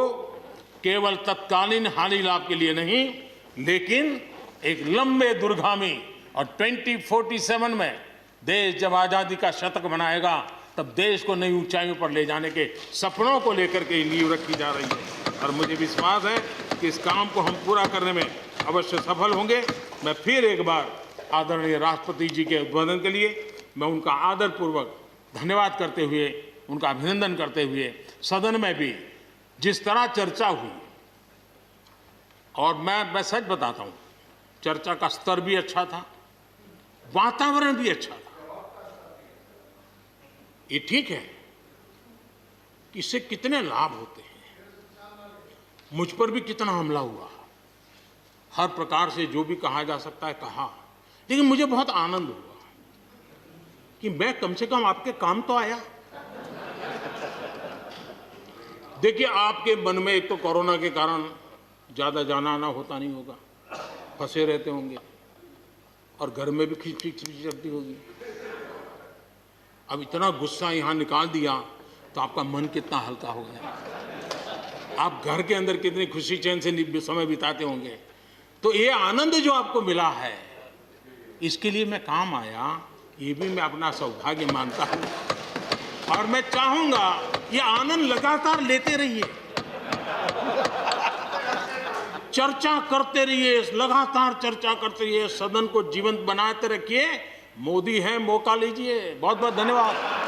केवल तत्कालीन हानि लाभ के लिए नहीं, लेकिन एक लंबे दूरगामी और 2047 में देश जब आज़ादी का शतक मनाएगा, तब देश को नई ऊंचाइयों पर ले जाने के सपनों को लेकर के नींव रखी जा रही है। और मुझे विश्वास है कि इस काम को हम पूरा करने में अवश्य सफल होंगे। मैं फिर एक बार आदरणीय राष्ट्रपति जी के उद्बोधन के लिए मैं उनका आदरपूर्वक धन्यवाद करते हुए, उनका अभिनंदन करते हुए, सदन में भी जिस तरह चर्चा हुई, और मैं सच बताता हूँ, चर्चा का स्तर भी अच्छा था, वातावरण भी अच्छा था। ये ठीक है कि इससे कितने लाभ होते हैं। मुझ पर भी कितना हमला हुआ, हर प्रकार से जो भी कहा जा सकता है कहा, लेकिन मुझे बहुत आनंद हुआ कि मैं कम से कम आपके काम तो आया। देखिए, आपके मन में एक तो कोरोना के कारण ज्यादा जाना आना होता नहीं होगा, फंसे रहते होंगे और घर में भी खिचखिच चलती होगी। अब इतना गुस्सा यहां निकाल दिया तो आपका मन कितना हल्का हो गया, आप घर के अंदर कितनी खुशी चैन से समय बिताते होंगे। तो ये आनंद जो आपको मिला है, इसके लिए मैं काम आया, ये भी मैं अपना सौभाग्य मानता हूं और मैं चाहूंगा ये आनंद लगातार लेते रहिए, चर्चा करते रहिए, लगातार चर्चा करते रहिए, सदन को जीवंत बनाते रखिए। मोदी है, मौका लीजिए। बहुत बहुत धन्यवाद।